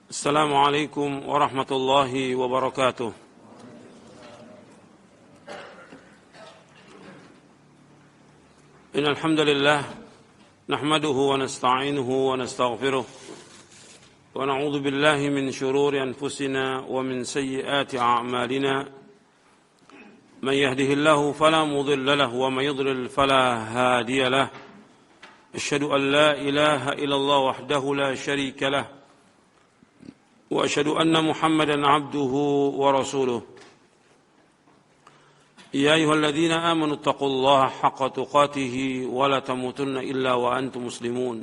السلام عليكم ورحمة الله وبركاته. إن الحمد لله نحمده ونستعينه ونستغفره ونعوذ بالله من شرور أنفسنا ومن سيئات أعمالنا. من يهده الله فلا مضل له ومن يضلل فلا هادي له. أشهد أن لا إله إلا الله وحده لا شريك له وأشهد أن محمدا عبده ورسوله. يا أيها الذين آمنوا اتقوا الله حق تقاته ولا تموتن إلا وأنتم مسلمون.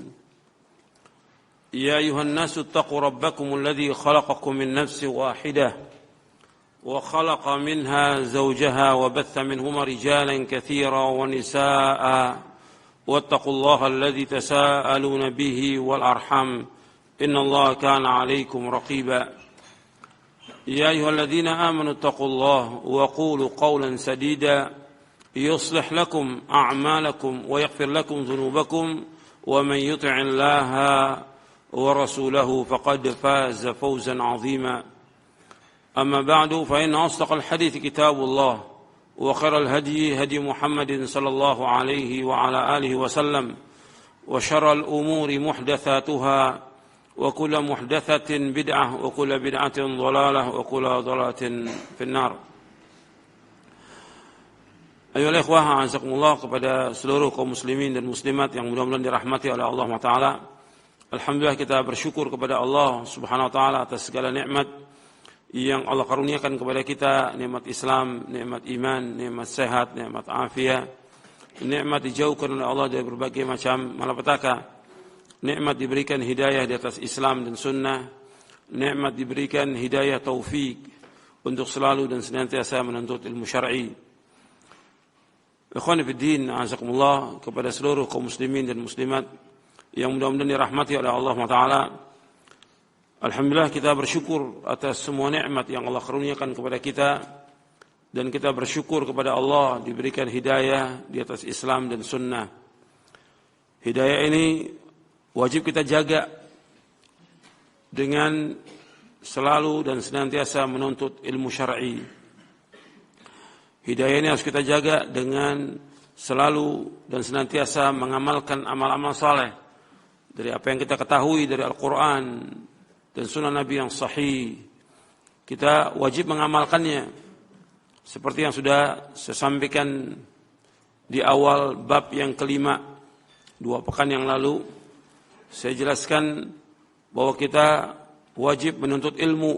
يا أيها الناس اتقوا ربكم الذي خلقكم من نفس واحدة وخلق منها زوجها وبث منهما رجالا كثيرا ونساء واتقوا الله الذي تساءلون به والأرحام إن الله كان عليكم رقيبا. يا أيها الذين آمنوا اتقوا الله وقولوا قولا سديدا يصلح لكم أعمالكم ويغفر لكم ذنوبكم ومن يطع الله ورسوله فقد فاز فوزا عظيما. أما بعد فإن أصدق الحديث كتاب الله وخير الهدي هدي محمد صلى الله عليه وعلى آله وسلم وشر الأمور محدثاتها وكل محدثة بدعة وكل بدعة ضلالة وكل ضلالة في النار. Ayolah ikhwah, azakumullah, kepada seluruh kaum muslimin dan muslimat yang mudah-mudahan dirahmati oleh Allah Ta'ala. Alhamdulillah, kita bersyukur kepada Allah Subhanahu Wa Ta'ala atas segala nikmat yang Allah karuniakan kepada kita, nikmat Islam, nikmat iman, nikmat sehat, nikmat afiat, nikmat dijauhkan oleh Allah dari berbagai macam malapetaka. Nikmat diberikan hidayah di atas Islam dan sunnah. Nikmat diberikan hidayah taufik untuk selalu dan senantiasa menuntut ilmu syar'i. Ikhwani fiddin, azakumullah, kepada seluruh kaum muslimin dan muslimat yang mudah-mudahan dirahmati oleh Allah Ta'ala. Alhamdulillah, kita bersyukur atas semua nikmat yang Allah karuniakan kepada kita, dan kita bersyukur kepada Allah diberikan hidayah di atas Islam dan sunnah. Hidayah ini wajib kita jaga dengan selalu dan senantiasa menuntut ilmu syar'i. Hidayah ini harus kita jaga dengan selalu dan senantiasa mengamalkan amal-amal saleh dari apa yang kita ketahui dari Al-Quran dan sunnah Nabi yang sahih. Kita wajib mengamalkannya seperti yang sudah saya sampaikan di awal bab yang kelima 2 pekan yang lalu. Saya jelaskan bahwa kita wajib menuntut ilmu.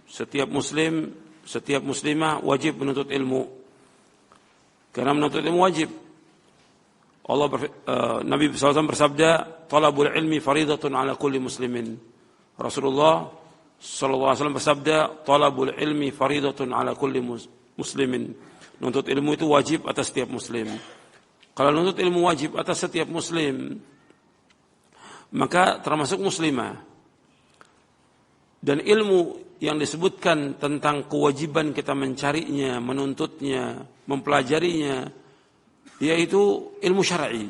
Setiap muslim, setiap muslimah wajib menuntut ilmu. Karena menuntut ilmu wajib. Nabi SAW bersabda, "Talabul ilmi faridatun ala kulli muslimin." Rasulullah SAW bersabda, "Talabul ilmi faridatun ala kulli muslimin." Menuntut ilmu itu wajib atas setiap muslim. Kalau menuntut ilmu wajib atas setiap muslim, maka termasuk muslimah. Dan ilmu yang disebutkan tentang kewajiban kita mencarinya, menuntutnya, mempelajarinya, yaitu ilmu syar'i.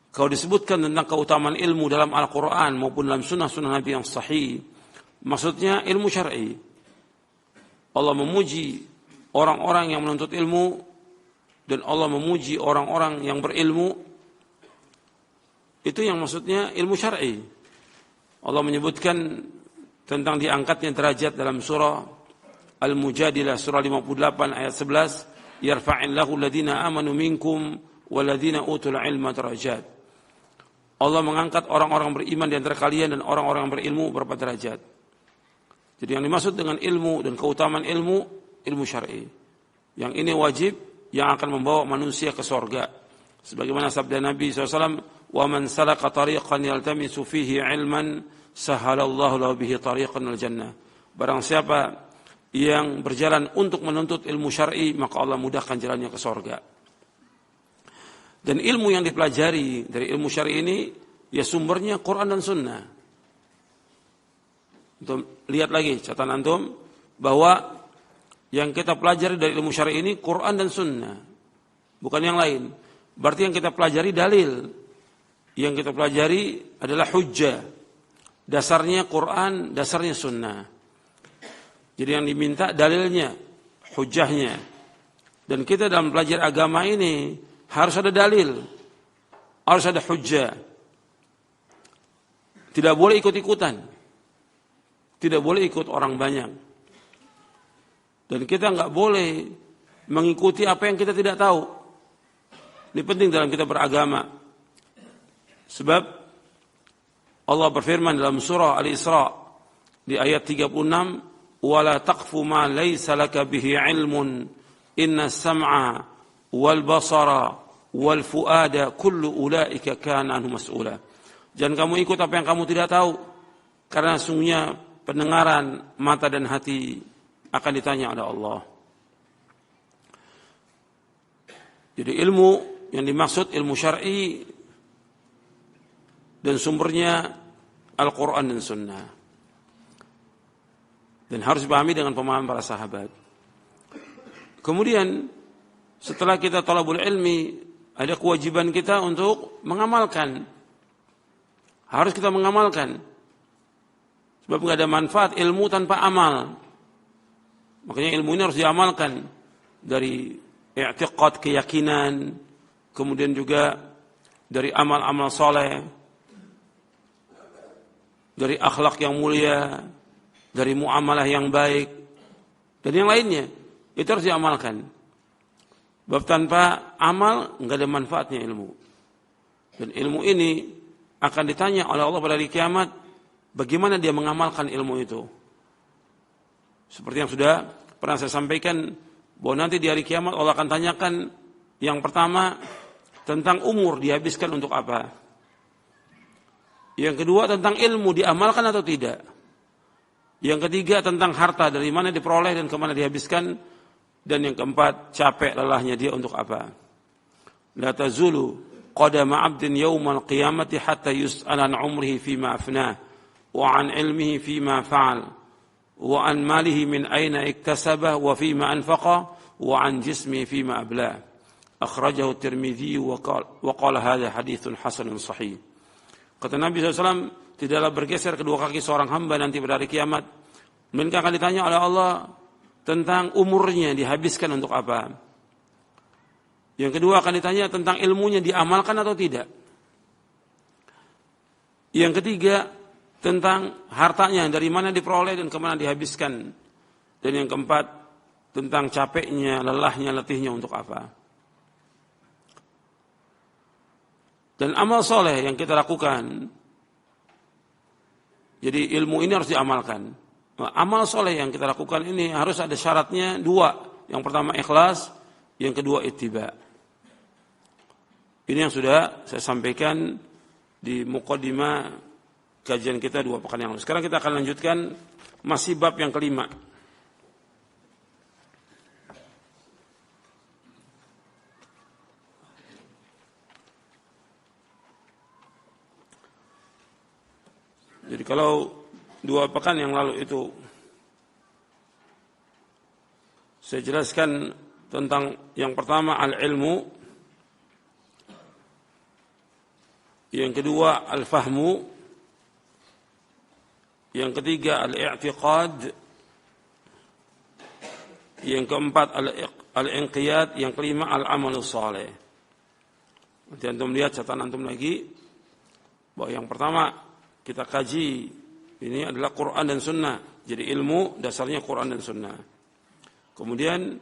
Kalau disebutkan tentang keutamaan ilmu dalam Al-Quran maupun dalam sunnah-sunnah Nabi yang sahih, maksudnya ilmu syar'i. Allah memuji orang-orang yang menuntut ilmu, dan Allah memuji orang-orang yang berilmu. Itu yang maksudnya ilmu syar'i. Allah menyebutkan tentang diangkatnya derajat dalam surah Al-Mujadilah surah 58 ayat 11, "Yarfa'illahu alladhina amanu minkum walladhina utul ilma darajat." Allah mengangkat orang-orang beriman di antara kalian dan orang-orang yang berilmu beberapa derajat. Jadi yang dimaksud dengan ilmu dan keutamaan ilmu, ilmu syar'i. Yang ini wajib, yang akan membawa manusia ke surga. Sebagaimana sabda Nabi SAW, "Wa man salaka tariqan yaltamisu fihi ilman sahalallahu lahu bihi tariqan al jannah." Barang siapa yang berjalan untuk menuntut ilmu syar'i, maka Allah mudahkan jalannya ke surga. Dan ilmu yang dipelajari dari ilmu syar'i ini, ya sumbernya Quran dan sunnah. Untuk lihat lagi catatan antum bahwa yang kita pelajari dari ilmu syar'i ini Quran dan sunnah, bukan yang lain. Berarti yang kita pelajari dalil, yang kita pelajari adalah hujjah. dasarnya Quran, dasarnya sunnah. Jadi yang diminta dalilnya, hujahnya. Dan kita dalam belajar agama ini harus ada dalil, harus ada hujah. Tidak boleh ikut-ikutan, tidak boleh ikut orang banyak. Dan kita nggak boleh mengikuti apa yang kita tidak tahu. Ini penting dalam kita beragama. Sebab Allah berfirman dalam surah Al-Isra di ayat 36, "Wala taqfu ma laysa laka bihi 'ilmun, inna as-sam'a wal basara wal fuada kullu ulaika kana anhu mas'ula." Jangan kamu ikut apa yang kamu tidak tahu, karena sungguhnya pendengaran, mata dan hati akan ditanya oleh Allah. Jadi ilmu yang dimaksud ilmu syar'i dan sumbernya Al-Quran dan Sunnah. Dan harus dipahami dengan pemahaman para sahabat. Kemudian setelah kita talabul ilmi, ada kewajiban kita untuk mengamalkan. Harus kita mengamalkan. Sebab tidak ada manfaat ilmu tanpa amal. Makanya ilmu ini harus diamalkan. Dari i'tiqad, keyakinan, kemudian juga dari amal-amal soleh, dari akhlak yang mulia, dari muamalah yang baik, dan yang lainnya. Itu harus diamalkan. Sebab tanpa amal enggak ada manfaatnya ilmu. Dan ilmu ini akan ditanya oleh Allah pada hari kiamat, bagaimana dia mengamalkan ilmu itu. Seperti yang sudah pernah saya sampaikan, bahwa nanti di hari kiamat Allah akan tanyakan yang pertama tentang umur dihabiskan untuk apa. Yang kedua tentang ilmu diamalkan atau tidak. Yang ketiga tentang harta, dari mana diperoleh dan kemana dihabiskan. Dan yang keempat, capek lelahnya dia untuk apa. La tazulu qadama 'abdin yawmal qiyamati hatta yus'ala an 'umrihi fima afnah wa 'an ilmihi fima fa'al wa 'an malihi min aina iktasabah wa fima anfaqa wa 'an jismihi fima ablah. Akhrajahu Tirmidzi wa qala hadha haditsun hasanun sahih. Kata Nabi SAW, tidaklah bergeser kedua kaki seorang hamba nanti pada hari kiamat, melainkan akan ditanya oleh Allah tentang umurnya dihabiskan untuk apa. Yang kedua akan ditanya tentang ilmunya diamalkan atau tidak. Yang ketiga tentang hartanya, dari mana diperoleh dan kemana dihabiskan. Dan yang keempat tentang capeknya, lelahnya, letihnya untuk apa. Dan amal soleh yang kita lakukan. Jadi ilmu ini harus diamalkan. Nah, amal soleh yang kita lakukan ini harus ada syaratnya dua. Yang pertama ikhlas, yang kedua ittiba. Ini yang sudah saya sampaikan di muqaddimah kajian kita 2 pekan yang lalu. Sekarang kita akan lanjutkan masih bab yang kelima. Jadi kalau 2 pekan yang lalu itu saya jelaskan tentang yang pertama al-ilmu, yang kedua al-fahmu, yang ketiga al-i'tiqad, yang keempat al-inqiyad, yang kelima al-amalus saleh. Nanti antum lihat catatan antum lagi bahwa yang pertama kita kaji ini adalah Quran dan Sunnah. Jadi ilmu dasarnya Quran dan Sunnah. Kemudian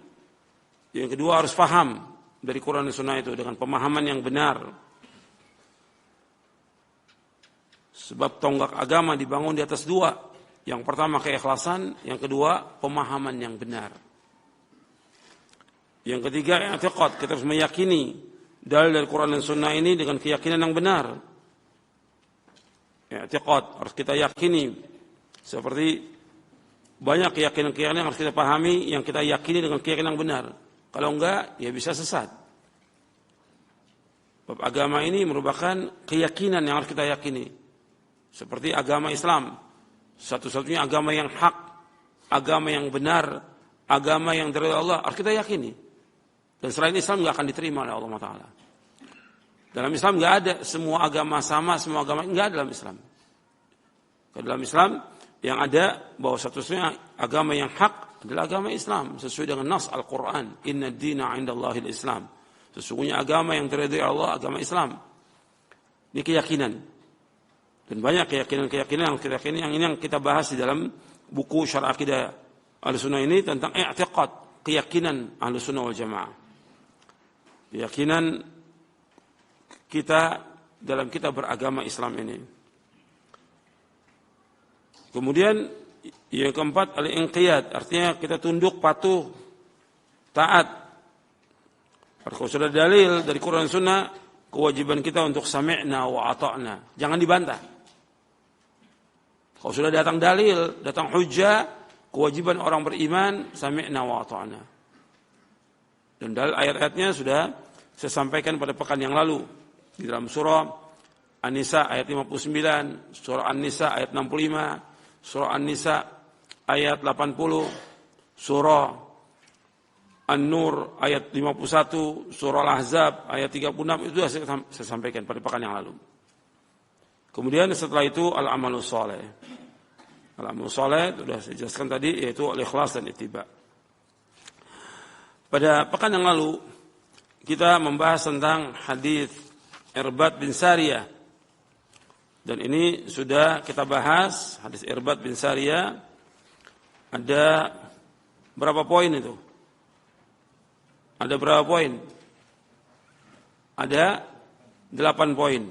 yang kedua harus paham dari Quran dan Sunnah itu dengan pemahaman yang benar. Sebab tonggak agama dibangun di atas 2. Yang pertama keikhlasan, yang kedua pemahaman yang benar. Yang ketiga i'tiqad, kita harus meyakini dalil dari Quran dan Sunnah ini dengan keyakinan yang benar. I'tiqad harus kita yakini, seperti banyak keyakinan-keyakinan yang harus kita pahami, yang kita yakini dengan keyakinan yang benar. Kalau enggak, ya bisa sesat. Bab agama ini merupakan keyakinan yang harus kita yakini. Seperti agama Islam, satu-satunya agama yang hak, agama yang benar, agama yang dari Allah, harus kita yakini. Dan selain Islam enggak akan diterima oleh Allah Ta'ala. Dalam Islam enggak ada semua agama sama, semua agama enggak ada dalam Islam. Ke dalam Islam yang ada bahwa satu-satunya agama yang hak adalah agama Islam sesuai dengan nas Al-Qur'an, inna ad-dina 'indallahil Islam. Sesungguhnya agama yang diridhai Allah agama Islam. Ini keyakinan. Dan banyak keyakinan yang kita bahas di dalam buku Syarh Aqidah Ahlussunnah ini tentang i'tiqad, keyakinan Ahlussunnah wal Jamaah. Keyakinan kita dalam kita beragama Islam ini. Kemudian yang keempat al-inqiyad, artinya kita tunduk, patuh, taat. Kalau sudah dalil dari Quran Sunnah, kewajiban kita untuk sami'na wa ata'na, jangan dibantah. Kalau sudah datang dalil, datang hujjah, kewajiban orang beriman sami'na wa ata'na. Dan dalil ayat-ayatnya sudah saya sampaikan pada pekan yang lalu di dalam surah An-Nisa ayat 59, surah An-Nisa ayat 65, surah An-Nisa ayat 80, surah An-Nur ayat 51, surah Al-Ahzab ayat 36, itu saya sampaikan pada pekan yang lalu. Kemudian setelah itu al-amalus saleh. Al-amalus saleh sudah saya jelaskan tadi, yaitu al-ikhlas dan ittiba. Pada pekan yang lalu kita membahas tentang hadis Irbad bin Sariyah. Dan ini sudah kita bahas, hadis Irbad bin Sariyah. Ada berapa poin itu? Ada berapa poin? Ada 8 poin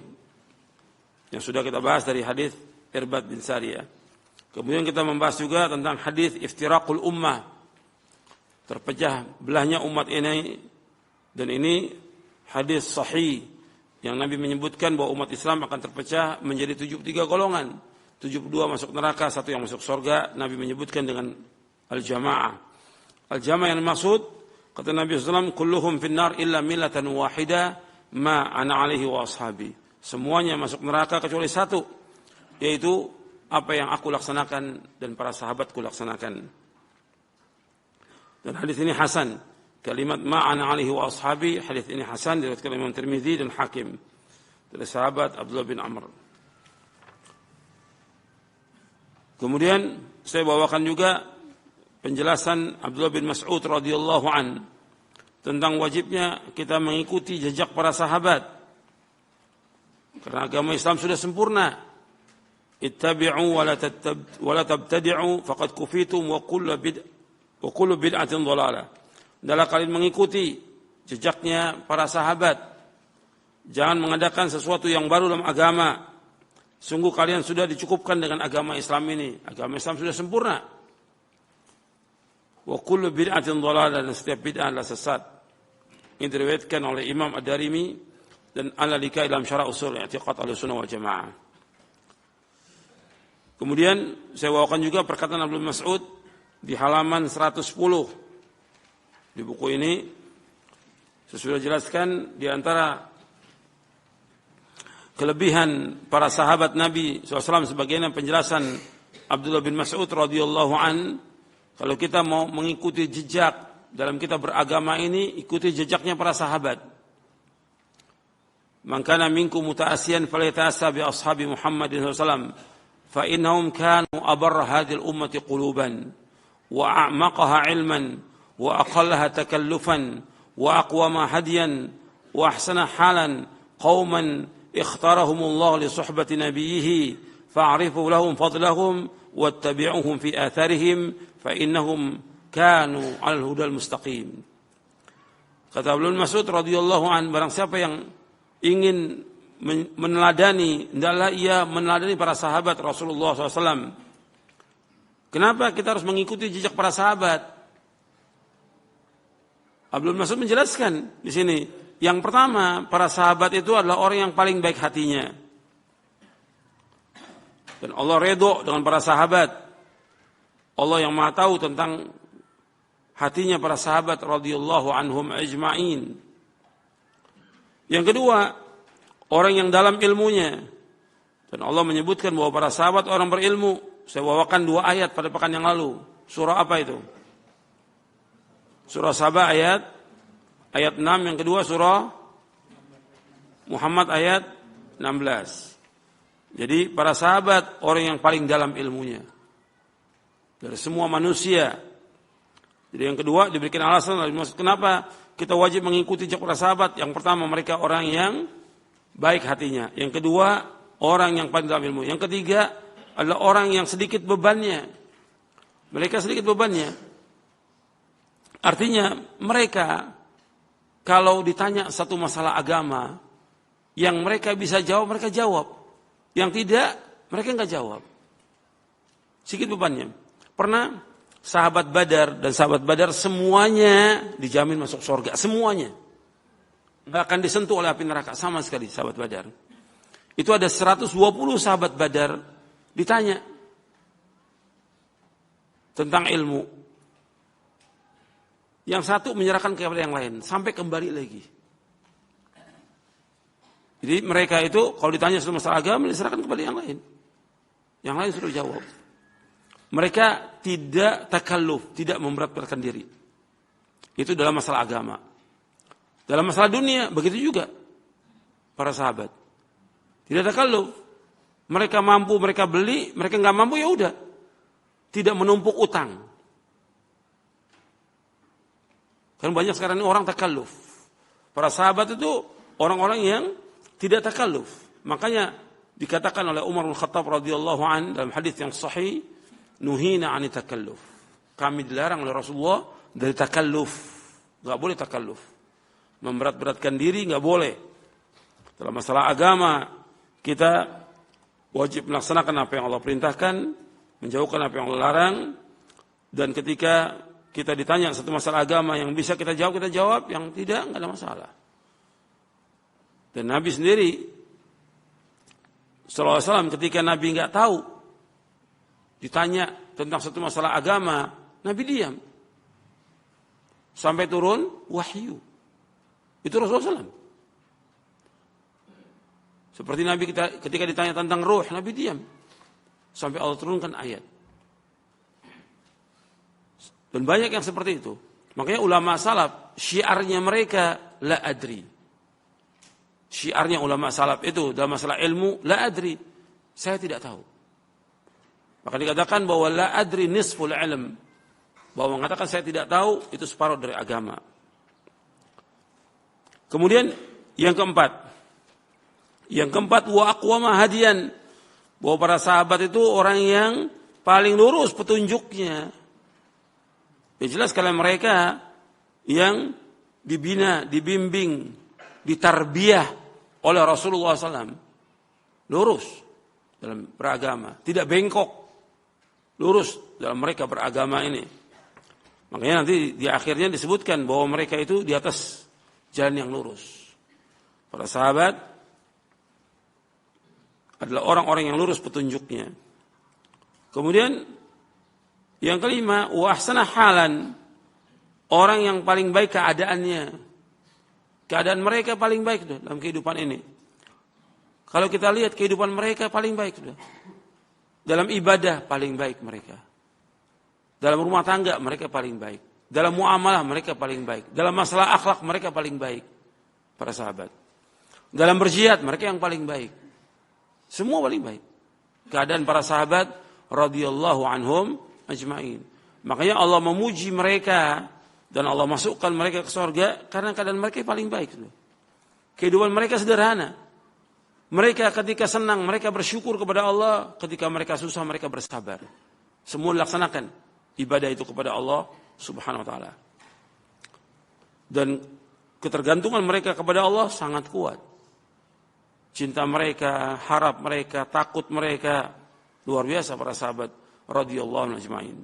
yang sudah kita bahas dari hadis Irbad bin Sariyah. Kemudian kita membahas juga tentang hadis iftiraqul ummah, terpecah belahnya umat ini. Dan ini hadis sahih yang Nabi menyebutkan bahwa umat Islam akan terpecah menjadi 73 golongan. 72 masuk neraka, 1 yang masuk surga. Nabi menyebutkan dengan al-jamaah. Al-jamaah yang dimaksud, kata Nabi SAW, kulluhum finnar illa millatan wahida ma ana alaihi wa ashabi. Semuanya masuk neraka kecuali 1, yaitu apa yang aku laksanakan dan para sahabatku laksanakan. Dan hadis ini hasan. Kalimat ma'ana alaihi wa ashabi, hadis ini hasan diriwayatkan Imam Tirmidzi dan Hakim dari sahabat Abdullah bin Amr. Kemudian saya bawakan juga penjelasan Abdullah bin Mas'ud radhiyallahu an tentang wajibnya kita mengikuti jejak para sahabat. Karena agama Islam sudah sempurna. Ittabi'u wa la tabtadi'u faqad kufitum wa kullu bid'atin dhalalah. Adalah kalian mengikuti jejaknya para sahabat. Jangan mengadakan sesuatu yang baru dalam agama. Sungguh kalian sudah dicukupkan dengan agama Islam ini. Agama Islam sudah sempurna. Wa kullu bid'atin dhalalah, dan setiap bid'ah adalah sesat. Ini diriwayatkan oleh Imam Ad-Darimi dan Al-Lika dalam Syarah Ushul I'tiqad Ahlussunnah wal Jamaah. Kemudian saya bawakan juga perkataan Abdul Mas'ud di halaman 110. Di buku ini saya sudah jelaskan di antara kelebihan para sahabat Nabi SAW sebagaimana penjelasan Abdullah bin Mas'ud radhiyallahu an. Kalau kita mau mengikuti jejak dalam kita beragama ini, ikuti jejaknya para sahabat. Man kana minkum muta'assiyan falyata'assa bi ashabi Muhammadin SAW fa innahum kanu abarra hadhihi al-ummati quluban wa a'maqaha 'ilman wa aqallaha takallufan wa aqwama hadiyan wa ahsana halan qauman ikhtarahumullah li suhbati nabiyhi fa'rifu lahum fadlahum wattabi'uhum fi atharihim fa innahum kanu 'alal hudal mustaqim. Kata Ibnu Mas'ud radhiyallahu an, barang siapa yang ingin meneladani, hendaklah ia meneladani para sahabat Rasulullah SAW. Kenapa kita harus mengikuti jejak para sahabat? Abdul Mas'ud menjelaskan di sini. Yang pertama, para sahabat itu adalah orang yang paling baik hatinya. Dan Allah redho dengan para sahabat. Allah yang Maha tahu tentang hatinya para sahabat radhiyallahu anhum ajma'in. Yang kedua, orang yang dalam ilmunya. Dan Allah menyebutkan bahwa para sahabat orang berilmu. Saya bawakan 2 ayat pada pekan yang lalu. Surah apa itu? Surah Sabah ayat 6, yang kedua surah Muhammad ayat 16. Jadi para sahabat orang yang paling dalam ilmunya dari semua manusia. Jadi yang kedua diberikan alasan kenapa kita wajib mengikuti jejak para sahabat. Yang pertama mereka orang yang baik hatinya. Yang kedua orang yang paling dalam ilmu. Yang ketiga adalah orang yang sedikit bebannya. Mereka sedikit bebannya. Artinya mereka kalau ditanya satu masalah agama yang mereka bisa jawab mereka jawab. Yang tidak, mereka enggak jawab. Sedikit bebannya. Pernah sahabat Badar dan sahabat Badar semuanya dijamin masuk surga. Semuanya. Enggak akan disentuh oleh api neraka. Sama sekali sahabat Badar. Itu ada 120 sahabat Badar ditanya tentang ilmu. Yang satu menyerahkan kepada yang lain. Sampai kembali lagi. Jadi mereka itu kalau ditanya soal masalah agama diserahkan kepada yang lain. Yang lain sudah jawab. Mereka tidak takalluf, tidak memberat-beratkan diri. Itu dalam masalah agama. Dalam masalah dunia begitu juga para sahabat. Tidak takalluf. Mereka mampu, mereka beli, mereka enggak mampu ya udah. Tidak menumpuk utang. Kan banyak sekarang ini orang takalluf. Para sahabat itu orang-orang yang tidak takalluf. Makanya dikatakan oleh Umar bin Khattab radhiyallahu an dalam hadis yang sahih, nuhina 'ani takalluf. Kami dilarang oleh Rasulullah dari takalluf. Enggak boleh takalluf. Memberat-beratkan diri enggak boleh. Dalam masalah agama kita wajib melaksanakan apa yang Allah perintahkan, menjauhkan apa yang Allah larang, dan ketika kita ditanya satu masalah agama yang bisa kita jawab, yang tidak enggak ada masalah. Dan Nabi sendiri sallallahu alaihi wasallam ketika Nabi enggak tahu ditanya tentang satu masalah agama, Nabi diam. Sampai turun wahyu. Itu Rasulullah SAW. Seperti Nabi ketika ditanya tentang ruh, Nabi diam. Sampai Allah turunkan ayat. Dan banyak yang seperti itu. Makanya ulama salaf, syiarnya mereka la adri. Syiarnya ulama salaf itu dalam masalah ilmu, la adri, saya tidak tahu. Maka dikatakan bahwa la adri nisful ilm. Bahwa mengatakan saya tidak tahu, itu separuh dari agama. Kemudian yang keempat. Yang keempat, wa aqwama hadiyan. Bahwa para sahabat itu orang yang paling lurus petunjuknya. Ya jelas kalau mereka yang dibina, dibimbing, ditarbiyah oleh Rasulullah SAW. Lurus dalam beragama. Tidak bengkok. Lurus dalam mereka beragama ini. Makanya nanti di akhirnya disebutkan bahwa mereka itu di atas jalan yang lurus. Para sahabat adalah orang-orang yang lurus petunjuknya. Kemudian yang kelima, wa ahsana halan. Orang yang paling baik keadaannya. Keadaan mereka paling baik sudah dalam kehidupan ini. Kalau kita lihat kehidupan mereka paling baik sudah. Dalam ibadah paling baik mereka. Dalam rumah tangga mereka paling baik. Dalam muamalah mereka paling baik. Dalam masalah akhlak mereka paling baik. Para sahabat. Dalam berjihad mereka yang paling baik. Semua paling baik. Keadaan para sahabat radhiyallahu anhum ajma'in. Makanya Allah memuji mereka dan Allah masukkan mereka ke surga karena keadaan mereka paling baik. Kehidupan mereka sederhana. Mereka ketika senang mereka bersyukur kepada Allah, ketika mereka susah mereka bersabar. Semua dilaksanakan ibadah itu kepada Allah Subhanahu wa taala. Dan ketergantungan mereka kepada Allah sangat kuat. Cinta mereka, harap mereka, takut mereka luar biasa para sahabat radhiyallahu anhum ajma'in.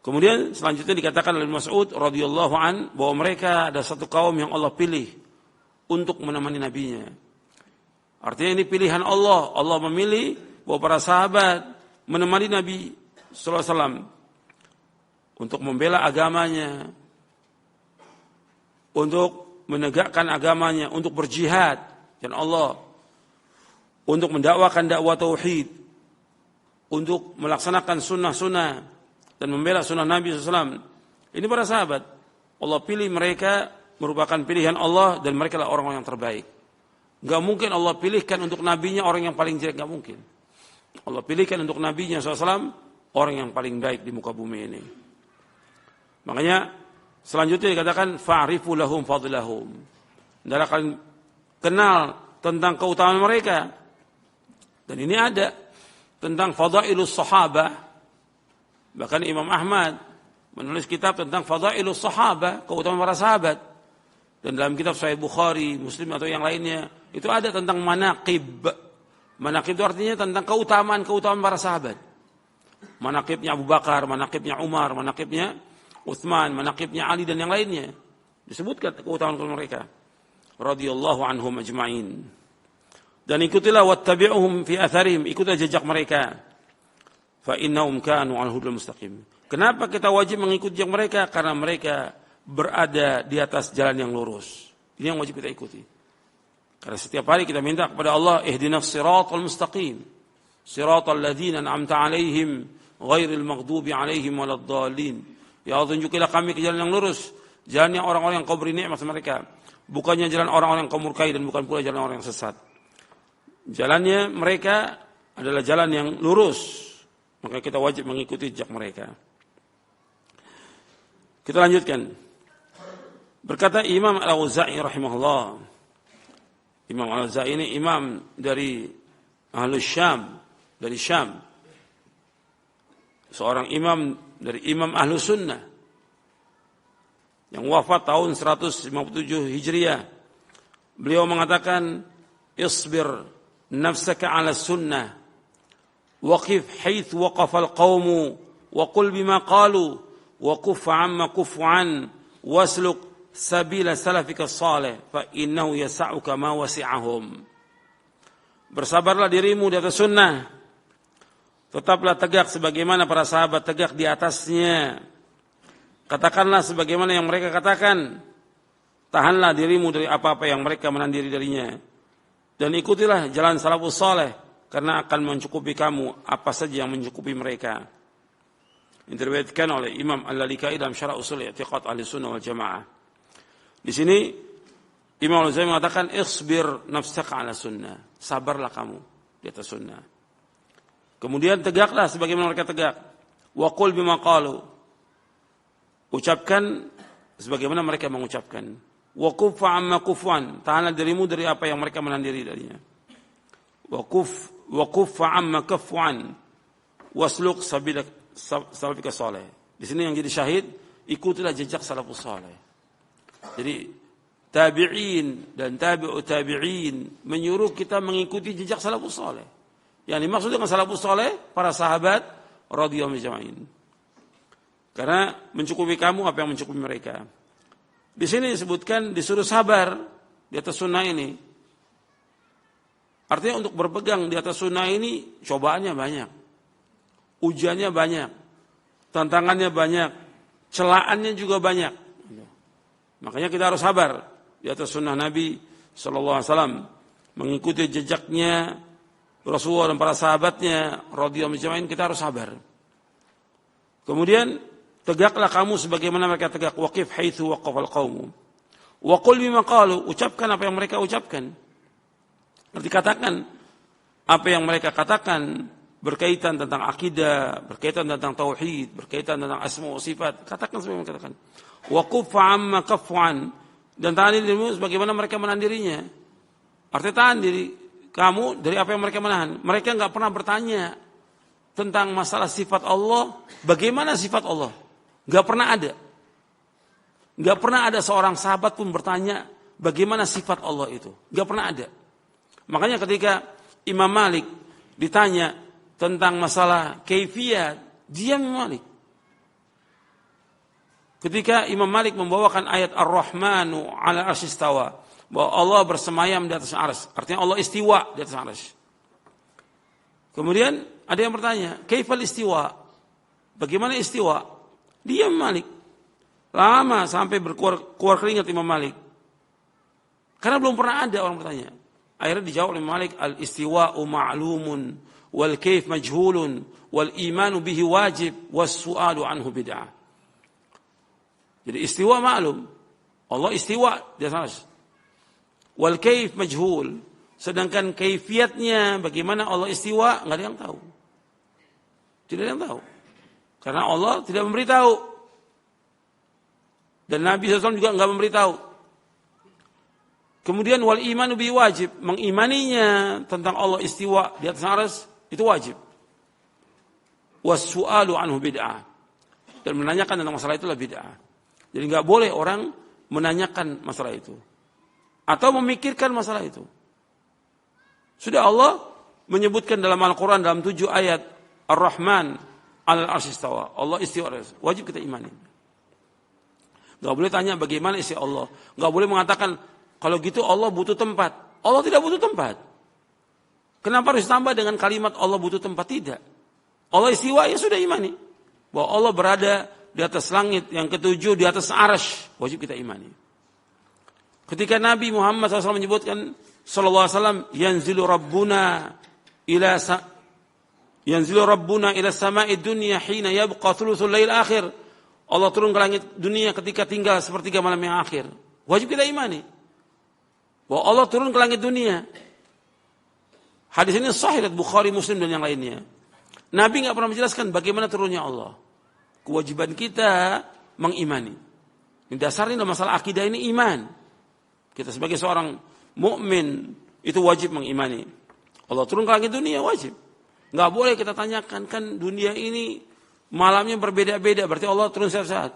Kemudian selanjutnya dikatakan oleh Mas'ud radhiyallahu an bahwa mereka ada satu kaum yang Allah pilih untuk menemani nabinya. Artinya ini pilihan Allah. Allah memilih bahwa para sahabat menemani Nabi sallallahu alaihi wasallam untuk membela agamanya, untuk menegakkan agamanya, untuk berjihad dan Allah, untuk mendakwakan dakwah tauhid, untuk melaksanakan sunnah-sunnah dan membela sunnah Nabi SAW. Ini para sahabat. Allah pilih mereka merupakan pilihan Allah dan mereka adalah orang-orang yang terbaik. Gak mungkin Allah pilihkan untuk nabinya orang yang paling jelek, gak mungkin. Allah pilihkan untuk nabinya SAW orang yang paling baik di muka bumi ini. Makanya selanjutnya dikatakan fa'rifu lahum fadlahum. Hendaklah kalian kenal tentang keutamaan mereka. Dan ini ada tentang fadailus sahabah. Bahkan Imam Ahmad menulis kitab tentang fadailus sahabah, keutamaan para sahabat. Dan dalam kitab Sahih Bukhari, Muslim atau yang lainnya, itu ada tentang manaqib. Manaqib itu artinya tentang keutamaan para sahabat. Manaqibnya Abu Bakar, manaqibnya Umar, manaqibnya Utsman, manaqibnya Ali dan yang lainnya. Disebutkan keutamaan mereka. Radhiyallahu anhum ajma'in. Dan ikutilah wattabi'uhum fi atharihim, ikutilah jejak mereka. Fa innahum kanu 'alal hudal mustaqim. Kenapa kita wajib mengikuti jejak mereka? Karena mereka berada di atas jalan yang lurus. Ini yang wajib kita ikuti. Karena setiap hari kita minta kepada Allah, ihdinas siratal mustaqim. Siratal ladzina an'amta 'alaihim ghairil maghdubi 'alaihim waladdallin. Ya Allah, tunjukilah kami ke jalan yang lurus, jalannya orang-orang yang Kau beri nikmat mereka, bukannya jalan orang-orang yang Kau murkai dan bukan pula jalan orang yang sesat. Jalannya mereka adalah jalan yang lurus, maka kita wajib mengikuti jejak mereka. Kita lanjutkan. Berkata Imam Al-Auza'i rahimahullah. Imam Al-Auza'i ini imam dari Ahlus Syam, dari Syam. Seorang imam dari imam Ahlus Sunnah yang wafat tahun 157 Hijriah. Beliau mengatakan, isbir nafsaka 'ala sunnah waqif haitsu waqafa al-qaum wa qul bima qalu wa kuf 'amma kufu 'an wasluk sabila salafika salih fa innahu yas'uka ma wasi'ahum. Bersabarlah dirimu di atas sunnah, tetaplah tegak sebagaimana para sahabat tegak di atasnya. Katakanlah sebagaimana yang mereka katakan, tahanlah dirimu dari apa-apa yang mereka menahan diri darinya, dan ikutilah jalan salafus saleh, karena akan mencukupi kamu apa saja yang mencukupi mereka. Ini diriwayatkan oleh Imam Al-Lalikai dalam Syarah Ushul I'tiqad Ahlussunnah wal Jamaah. Di sini Imam Al-Ghazali mengatakan, isbir nafsaka 'ala sunnah, sabarlah kamu di atas sunnah. Kemudian tegaklah sebagaimana mereka tegak. Wa qul bima qalu, ucapkan sebagaimana mereka mengucapkan. Wa kuffa 'amma kufwan, tahanlah dirimu dari apa yang mereka menahan diri darinya. Wa kuffa 'amma kafwan wasluk salafika salih. Di sini yang jadi syahid, ikutilah jejak salafus salih. Jadi tabi'in dan tabi'ut tabi'in menyuruh kita mengikuti jejak salafus salih. Yang dimaksud dengan salafus salih, para sahabat radhiyallahu anhum. Karena mencukupi kamu apa yang mencukupi mereka. Di sini disebutkan disuruh sabar di atas sunnah ini. Artinya untuk berpegang di atas sunnah ini cobaannya banyak, ujiannya banyak, tantangannya banyak, celaannya juga banyak. Makanya kita harus sabar di atas sunnah Nabi sallallahu alaihi wasallam, mengikuti jejaknya Rasulullah dan para sahabatnya radhiyallahu anhum. Kita harus sabar. Kemudian tegaklah kamu sebagaimana mereka tegak. Waqif haitsu waqafal qaum. Wa qul bima qalu, ucapkan apa yang mereka ucapkan. Berarti katakan apa yang mereka katakan berkaitan tentang akidah, berkaitan tentang tauhid, berkaitan tentang asma wa sifat. Katakan seperti yang mereka katakan. Wa kuffa 'amma kafwan, dan tahan dirimu sebagaimana mereka menahan dirinya. Artinya tahan diri kamu dari apa yang mereka menahan. Mereka enggak pernah bertanya tentang masalah sifat Allah, bagaimana sifat Allah. Enggak pernah ada. Enggak pernah ada seorang sahabat pun bertanya bagaimana sifat Allah itu. Enggak pernah ada. Makanya ketika Imam Malik ditanya tentang masalah kaifiyat, dia Imam Malik. Ketika Imam Malik membawakan ayat Ar-Rahmanu 'ala arsy istawa, bahwa Allah bersemayam di atas arsy, artinya Allah istiwa di atas arsy. Kemudian ada yang bertanya, kaifal istiwa? Bagaimana istiwa? Dia Imam Malik. Lama sampai keluar keringat Imam Malik. Karena belum pernah ada orang bertanya. Akhirnya dijawab oleh Imam Malik, al-istiwa'u ma'lumun wal kaif majhulun wal imanu bihi wajib was su'alu anhu bid'ah. Jadi istiwa maklum, Allah istiwa di atas. Wal kaif majhul, Sedangkan kaifiatnya, bagaimana Allah istiwa, nggak ada yang tahu. Tidak ada yang tahu. Karena Allah tidak memberitahu. Dan Nabi SAW juga nggak memberitahu. Kemudian wal imanu bi wajib, mengimaninya tentang Allah istiwa di atas arsy itu wajib. Was-su'alu anhu bid'ah. Dan menanyakan tentang masalah itulah bid'ah. Jadi nggak boleh orang menanyakan masalah itu atau memikirkan masalah itu. Sudah Allah menyebutkan dalam Al-Quran dalam 7 ayat Ar-Rahman 'alal arsy istawa. Allah istiwa, wajib kita imani. Nggak boleh tanya bagaimana isi Allah. Nggak boleh mengatakan kalau gitu Allah butuh tempat. Allah tidak butuh tempat. Kenapa harus tambah dengan kalimat Allah butuh tempat? Tidak. Allah istiwa, ya sudah imani. Bahwa Allah berada di atas langit yang ketujuh, di atas arsy. Wajib kita imani. Ketika Nabi Muhammad SAW menyebutkan sallallahu alaihi wasallam yanzilu rabbuna ila sama'i dunya hina yabqa thuluthul lail akhir. Allah turun ke langit dunia ketika tinggal sepertiga malam yang akhir. Wajib kita imani bahwa Allah turun ke langit dunia. Hadis ini sahih dari Bukhari, Muslim dan yang lainnya. Nabi enggak pernah menjelaskan bagaimana turunnya Allah. Kewajiban kita mengimani. Ini dasarnya dalam masalah akidah ini iman. Kita sebagai seorang mukmin itu wajib mengimani. Allah turun ke langit dunia wajib. Enggak boleh kita tanyakan, kan dunia ini malamnya berbeda-beda, berarti Allah turun setiap saat.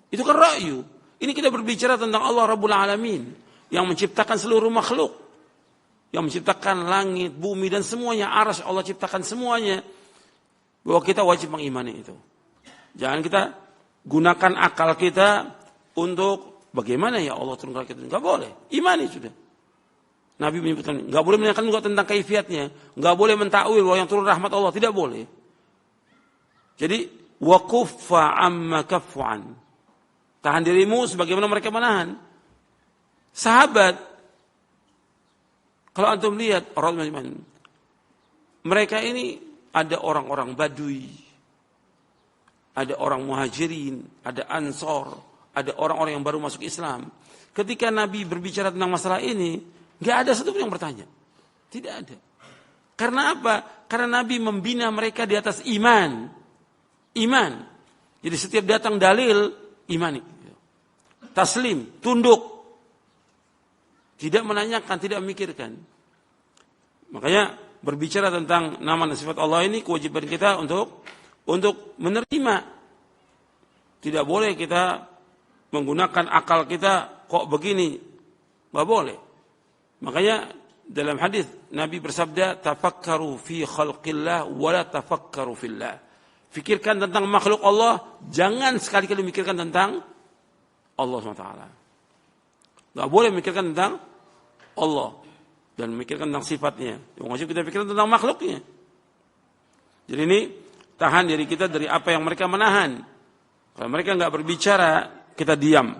Itu kan ra'yu. Ini kita berbicara tentang Allah Rabbul Alamin yang menciptakan seluruh makhluk, yang menciptakan langit, bumi dan semuanya, arsy Allah ciptakan semuanya. Bahwa kita wajib mengimani itu. Jangan kita gunakan akal kita untuk bagaimana ya Allah turun ke langit. Enggak boleh. Imani sudah. Nabi menyebutkan, enggak boleh menanyakan juga tentang kaifiatnya, enggak boleh mentakwil bahwa yang turun rahmat Allah, tidak boleh. Jadi waquffa amma kaffu'an. Tahan dirimu sebagaimana mereka menahan. Sahabat, kalau antum lihat orang mereka ini ada orang-orang Badui, ada orang Muhajirin, ada Ansor, ada orang-orang yang baru masuk Islam. Ketika Nabi berbicara tentang masalah ini, nggak ada satupun yang bertanya, tidak ada. Karena apa? Karena Nabi membina mereka di atas iman. Jadi setiap datang dalil, imani, taslim, tunduk. Tidak menanyakan, tidak memikirkan. Makanya berbicara tentang nama dan sifat Allah ini kewajiban kita untuk menerima. Tidak boleh kita menggunakan akal kita kok begini. Enggak boleh. Makanya dalam hadis Nabi bersabda, "Tafakkaru fi khalqillah wa la tafakkaru fillah." Fikirkan tentang makhluk Allah, jangan sekali-kali memikirkan tentang Allah SWT. Enggak boleh memikirkan tentang Allah dan memikirkan tentang sifatnya. Yang wajib kita pikirkan tentang makhluknya. Jadi ini tahan diri kita dari apa yang mereka menahan. Kalau mereka enggak berbicara, kita diam.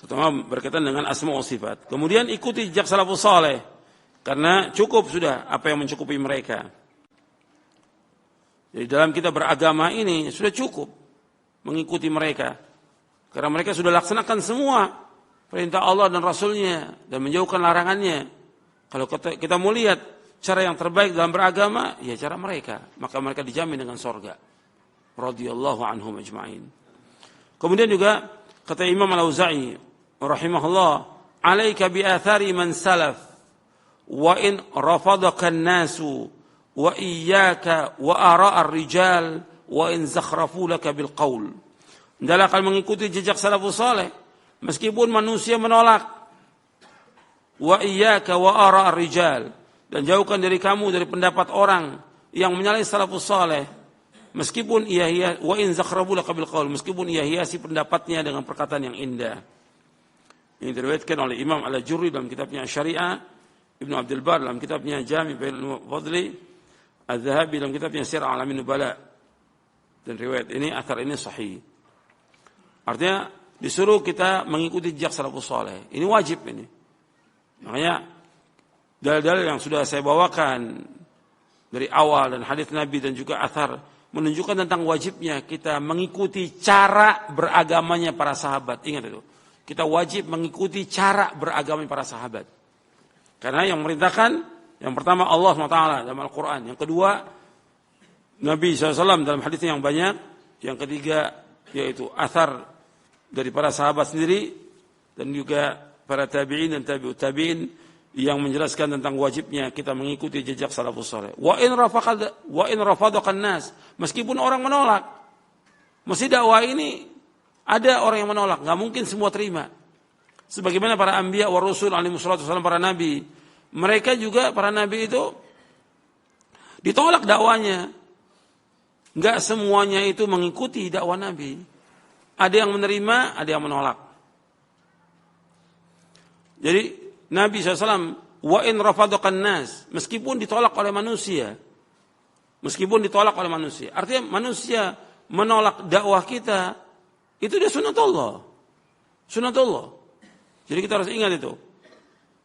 Terutama berkaitan dengan asma wa sifat. Kemudian ikuti jejak salafus saleh. Karena cukup sudah apa yang mencukupi mereka. Jadi dalam kita beragama ini sudah cukup mengikuti mereka. Karena mereka sudah laksanakan semua perintah Allah dan Rasulnya dan menjauhkan larangannya. Kalau kita mau lihat cara yang terbaik dalam beragama, ya cara mereka. Maka mereka dijamin dengan surga. Radhiyallahu anhum ajma'in. Kemudian juga kata Imam Al-Auza'i rahimahullah, "Alaika bi athari man salaf wa in rafadaka an-nasu wa iyyaka wa ara' ar-rijal wa in zakhrafu laka bil qaul." Hendaklah kalian mengikuti jejak salafus saleh meskipun manusia menolak. Wa iyyaka wa ara' ar-rijal, dan jauhkan dari kamu dari pendapat orang yang menyalahi salafus saleh meskipun ia wa in zakhrafu laka bil qaul, meskipun ia hiasi pendapatnya dengan perkataan yang indah. Ini diriwayatkan oleh Imam Al-Ajurri dalam kitabnya Syariah, Ibnu Abdul Bar dalam kitabnya Jami' Bainul Fadli, Az-Zahabi dalam kitabnya Sir Alamin Nubala. Dan riwayat ini, athar ini sahih. Artinya disuruh kita mengikuti jejak salafus saleh. Ini wajib ini. Makanya dalil-dalil yang sudah saya bawakan dari awal dan hadis Nabi dan juga athar menunjukkan tentang wajibnya kita mengikuti cara beragamanya para sahabat. Ingat itu. Kita wajib mengikuti cara beragamanya para sahabat. Karena yang memerintahkan yang pertama Allah SWT dalam Al-Quran. Yang kedua Nabi SAW dalam hadis yang banyak. Yang ketiga yaitu athar dari para sahabat sendiri dan juga para tabi'in dan tabi'ut tabi'in yang menjelaskan tentang wajibnya kita mengikuti jejak salafus saleh. Wa in rafadaqan nas, meskipun orang menolak. Mesti dakwah ini ada orang yang menolak, enggak mungkin semua terima. Sebagaimana para anbiya wa rasul alaihi wasallam, para nabi, mereka juga para nabi itu ditolak dakwanya. Enggak semuanya itu mengikuti dakwah nabi. Ada yang menerima, ada yang menolak. Jadi Nabi SAW, wa in rafadaqan nas, meskipun ditolak oleh manusia. Meskipun ditolak oleh manusia. Artinya manusia menolak dakwah kita, itu dia sunatullah. Sunatullah. Jadi kita harus ingat itu.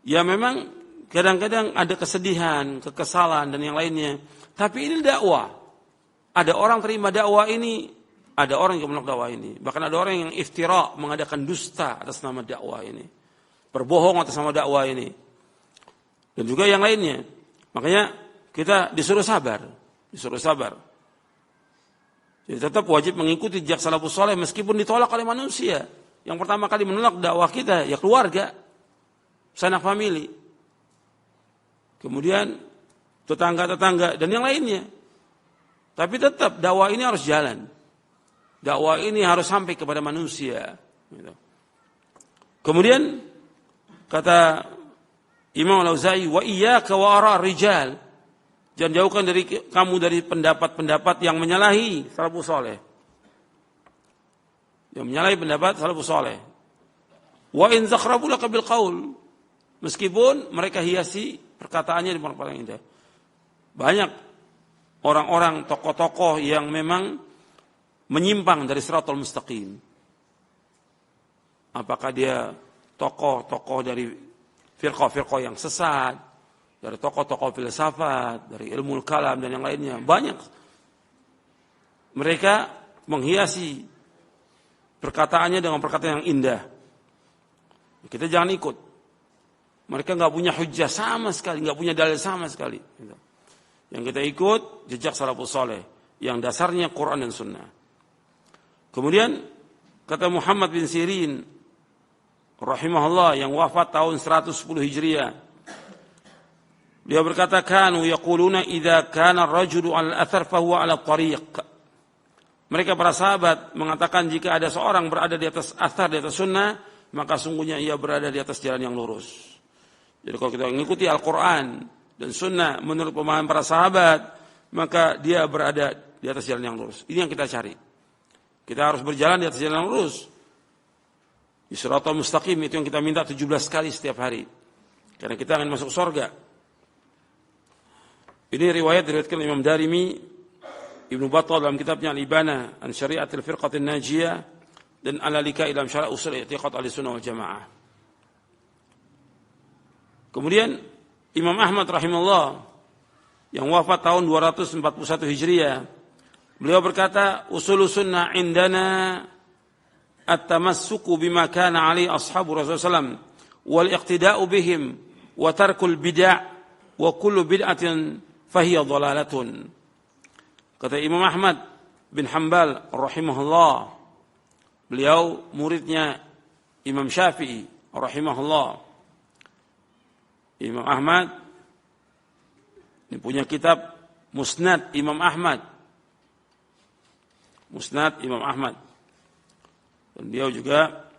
Ya memang kadang-kadang ada kesedihan, kekesalan dan yang lainnya. Tapi ini dakwah. Ada orang terima dakwah ini, ada orang yang menolak dakwah ini. Bahkan ada orang yang iftira, mengadakan dusta atas nama dakwah ini. Berbohong atas nama dakwah ini. Dan juga yang lainnya. Makanya kita disuruh sabar. Disuruh sabar. Jadi tetap wajib mengikuti jejak salafus saleh meskipun ditolak oleh manusia. Yang pertama kali menolak dakwah kita, ya keluarga. Sanak famili. Kemudian tetangga-tetangga dan yang lainnya. Tapi tetap dakwah ini harus jalan. Dakwah ini harus sampai kepada manusia. Kemudian kata Imam Al-Auza'i, wa iyyaka wa ara rijal. Jangan jauhkan kamu dari pendapat-pendapat yang menyalahi salafus saleh. Yang menyalahi pendapat salafus saleh. Wa in zakhrafu laka bil qaul. Meskipun mereka hiasi perkataannya dengan perkataan indah. Banyak orang-orang tokoh-tokoh yang memang menyimpang dari siratal mustaqim. Apakah dia tokoh-tokoh dari firqah-firqah yang sesat, dari tokoh-tokoh filsafat, dari ilmu kalam dan yang lainnya. Banyak. Mereka menghiasi perkataannya dengan perkataan yang indah. Kita jangan ikut. Mereka enggak punya hujjah sama sekali, enggak punya dalil sama sekali. Yang kita ikut jejak salafus saleh yang dasarnya Quran dan Sunnah. Kemudian kata Muhammad bin Sirin rahimahullah yang wafat tahun 110 Hijriah. Dia berkata, kanu yaquluna idza kana ar-rajulu 'ala al-athar fa huwa 'ala at-tariq. Mereka para sahabat mengatakan jika ada seorang berada di atas athar, di atas sunnah, maka sungguhnya ia berada di atas jalan yang lurus. Jadi kalau kita mengikuti Al-Qur'an dan sunnah menurut pemahaman para sahabat, maka dia berada di atas jalan yang lurus. Ini yang kita cari. Kita harus berjalan di atas jalan yang lurus. Di siratal mustaqim itu yang kita minta 17 kali setiap hari. Karena kita akan masuk surga. Ini riwayat diriwayatkan Imam Darimi, Ibnu Battah dalam kitabnya Al-Ibana an Syari'atil Firqatin Najiyah dan Al-Lika dalam Syarah Usul I'tiqad Ahlussunnah wal Jamaah. Kemudian Imam Ahmad rahimahullah yang wafat tahun 241 Hijriah, beliau berkata, usulus sunnah indana at-tamassuku bima kana alaihi ashabu Rasulullah SAW wal iqtida'u bihim wa tarkul bid'ah wa kullu bid'atin fahiya dhalalatun. Kata Imam Ahmad bin Hanbal rahimahullah, beliau muridnya Imam Syafi'i rahimahullah. Imam Ahmad ini punya kitab Musnad Imam Ahmad. Musnad Imam Ahmad. Dan beliau juga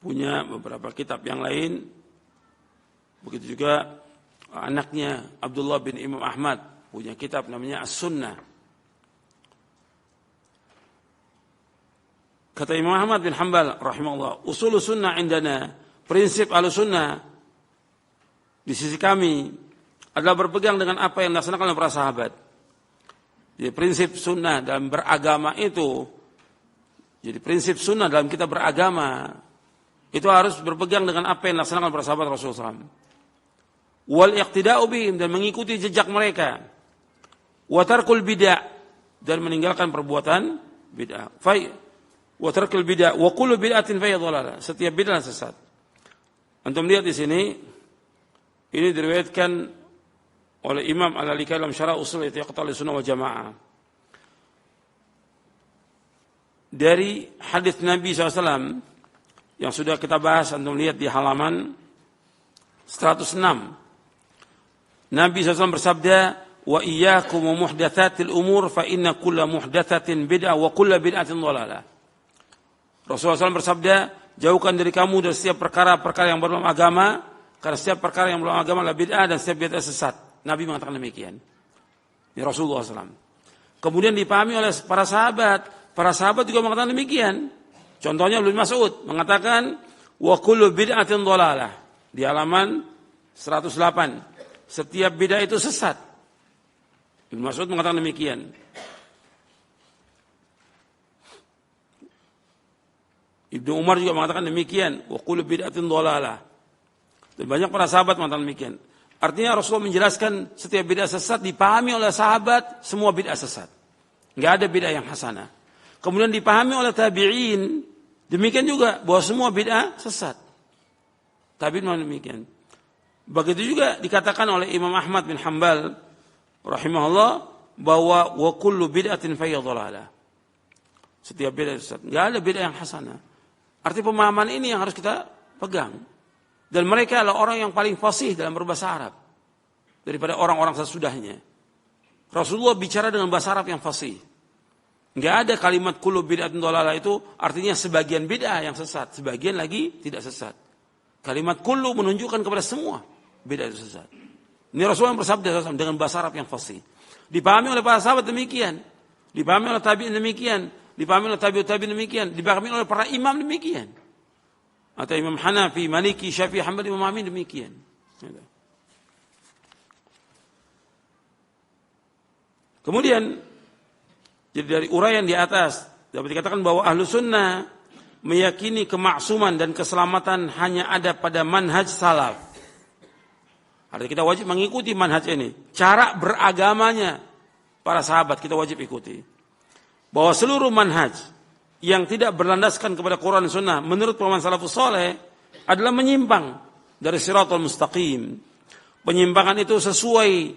punya beberapa kitab yang lain. Begitu juga anaknya Abdullah bin Imam Ahmad punya kitab namanya As-Sunnah. Kata Imam Ahmad bin Hanbal rahimahullah, usul sunnah indana, prinsip al-sunnah di sisi kami adalah berpegang dengan apa yang dilaksanakan oleh para sahabat. Jadi prinsip sunnah dalam beragama itu, jadi prinsip sunnah dalam kita beragama itu harus berpegang dengan apa yang dilaksanakan oleh para sahabat Rasulullah SAW. Wal iqtida'u bihim, dan mengikuti jejak mereka. Wa tarkul bid'ah, dan meninggalkan perbuatan bid'ah. Wa tarkul bid'ah wa kullu bid'atin fa hiya dhalalah. Setiap bid'ah sesat. Antum lihat di sini Ini diriwayatkan oleh Imam Al-Lalakai dalam Syarah Ushul I'tiqad Ahlussunnah wal Jamaah. Dari hadis Nabi SAW yang sudah kita bahas, antum lihat di halaman 106. Nabi SAW bersabda, wa iyyakum wa muhdatsatil umur fa inna kulla muhdatsatin bid'ah wa kulla bid'atin dhalalah. Rasulullah SAW bersabda, jauhkan dari kamu dari setiap perkara-perkara yang belum agama, karena setiap perkara yang belum agama adalah bid'ah dan setiap bid'ah sesat. Nabi mengatakan demikian. Ini Rasulullah SAW. Kemudian dipahami oleh para sahabat. Para sahabat juga mengatakan demikian. Contohnya Ibnu Mas'ud mengatakan, wa kullu bid'atin dhalalah. Di halaman 108. Setiap bid'ah itu sesat. Ibnu Mas'ud mengatakan demikian. Ibnu Umar juga mengatakan demikian. Wa kullu bid'atin dhalalah. Dan banyak para sahabat mengatakan demikian. Artinya Rasulullah menjelaskan setiap bid'ah sesat dipahami oleh sahabat, semua bid'ah sesat. Enggak ada bid'ah yang hasanah. Kemudian dipahami oleh tabi'in, demikian juga bahwa semua bid'ah sesat. Tabi'in demikian. Begitu juga dikatakan oleh Imam Ahmad bin Hanbal rahimahullah bahwa wa kullu bid'atin fayya dhalalah. Setiap bid'ah sesat. Enggak ada bid'ah yang hasanah. Arti pemahaman ini yang harus kita pegang. Dan mereka adalah orang yang paling fasih dalam berbahasa Arab daripada orang-orang sesudahnya. Rasulullah bicara dengan bahasa Arab yang fasih. Enggak ada kalimat kullu bid'atin dhalalah itu artinya sebagian bid'ah yang sesat, sebagian lagi tidak sesat. Kalimat kullu menunjukkan kepada semua bid'ah itu sesat. Ini Rasulullah bersabda dengan bahasa Arab yang fasih. Dipahami oleh para sahabat demikian, dipahami oleh tabi'in demikian, dipahami oleh tabi'ut tabi'in demikian, dipahami oleh para imam demikian. Atau Imam Hanafi, Maliki, Syafi'i, Hambali, Imam Ahmad demikian. Kemudian jadi dari uraian di atas dapat dikatakan bahwa ahlu sunnah meyakini kemaksuman dan keselamatan hanya ada pada manhaj salaf. Artinya kita wajib mengikuti manhaj ini. Cara beragamanya para sahabat kita wajib ikuti. Bahwa seluruh manhaj yang tidak berlandaskan kepada Quran dan Sunnah menurut pemahaman salafus saleh adalah menyimpang dari siratal mustaqim. Penyimpangan itu sesuai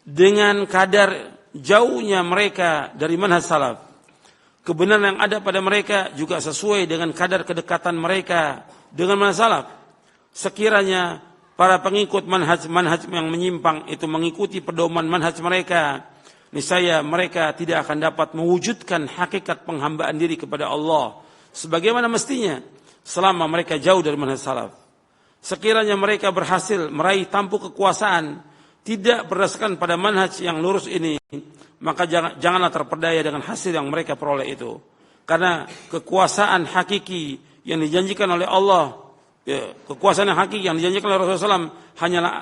dengan kadar jauhnya mereka dari manhaj salaf. Kebenaran yang ada pada mereka juga sesuai dengan kadar kedekatan mereka dengan manhaj salaf. Sekiranya para pengikut manhaj yang menyimpang itu mengikuti pedoman manhaj mereka, niscaya mereka tidak akan dapat mewujudkan hakikat penghambaan diri kepada Allah sebagaimana mestinya selama mereka jauh dari manhaj salaf. Sekiranya mereka berhasil meraih tampuk kekuasaan tidak berdasarkan pada manhaj yang lurus ini, maka janganlah terperdaya dengan hasil yang mereka peroleh itu. Karena kekuasaan hakiki yang dijanjikan oleh Allah, kekuasaan yang hakiki yang dijanjikan oleh Rasulullah SAW hanyalah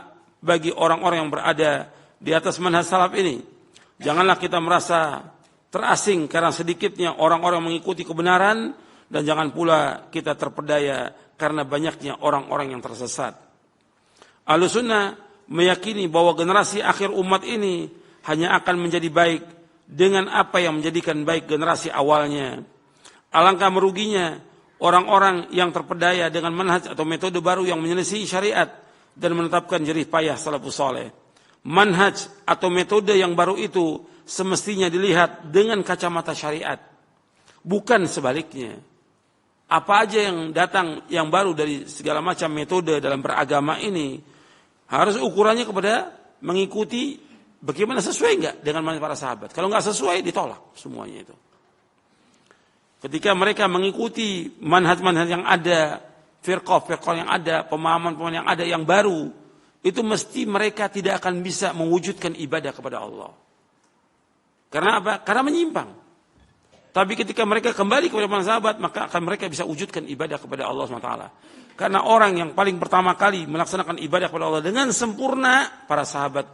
bagi orang-orang yang berada di atas manhaj salaf ini. Janganlah kita merasa terasing karena sedikitnya orang-orang mengikuti kebenaran, dan jangan pula kita terpedaya karena banyaknya orang-orang yang tersesat. Ahlussunnah meyakini bahwa generasi akhir umat ini hanya akan menjadi baik dengan apa yang menjadikan baik generasi awalnya. Alangkah meruginya orang-orang yang terpedaya dengan manhaj atau metode baru yang menyelisihi syariat dan menetapkan jerih payah salafus saleh. Manhaj atau metode yang baru itu semestinya dilihat dengan kacamata syariat, bukan sebaliknya. Apa aja yang datang yang baru dari segala macam metode dalam beragama ini harus ukurannya kepada mengikuti bagaimana sesuai enggak dengan manhaj para sahabat. Kalau enggak sesuai ditolak semuanya itu. Ketika mereka mengikuti manhaj-manhaj yang ada, firqah yang ada, pemahaman-pemahaman yang ada yang baru, itu mesti mereka tidak akan bisa mewujudkan ibadah kepada Allah. Karena apa? Karena menyimpang. Tapi ketika mereka kembali kepada para sahabat, maka akan mereka bisa wujudkan ibadah kepada Allah SWT. Karena orang yang paling pertama kali melaksanakan ibadah kepada Allah dengan sempurna, para sahabat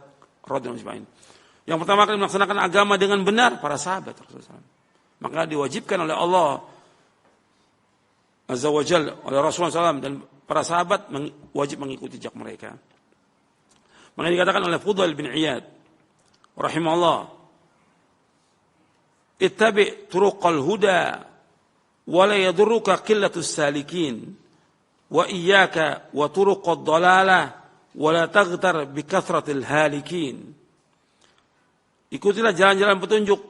radhiyallahu anhum. Yang pertama kali melaksanakan agama dengan benar, para sahabat Rasulullah SAW. Maka diwajibkan oleh Allah Azza wa Jalla, oleh Rasulullah SAW dan para sahabat wajib mengikuti jejak mereka. Maka dikatakan oleh Fudail bin Iyad rahimahullah, ittabi' turuqal huda wa la yadurruka qillatus salikin wa iyyaka wa turuqad dalalah wa la taghtar bi kathratil halikin. Ikutilah jalan-jalan petunjuk,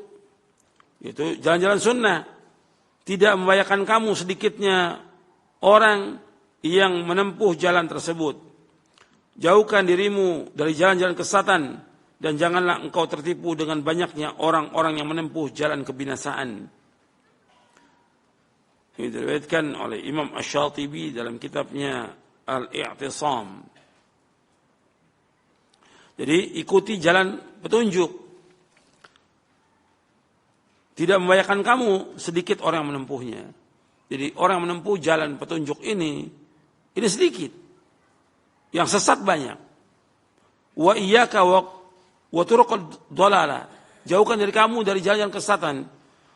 yaitu jalan-jalan sunnah. Tidak membahayakan kamu sedikitnya orang yang menempuh jalan tersebut. Jauhkan dirimu dari jalan-jalan kesesatan dan janganlah engkau tertipu dengan banyaknya orang-orang yang menempuh jalan kebinasaan. Ini diriwayatkan oleh Imam Asy-Syatibi dalam kitabnya Al-I'tisam. Jadi ikuti jalan petunjuk. Tidak membahayakan kamu sedikit orang yang menempuhnya. Jadi orang yang menempuh jalan petunjuk ini sedikit. Yang sesat banyak. Wa iyyaka wa turuqad dhalala. Jauhkan dari kamu dari jalan kesesatan.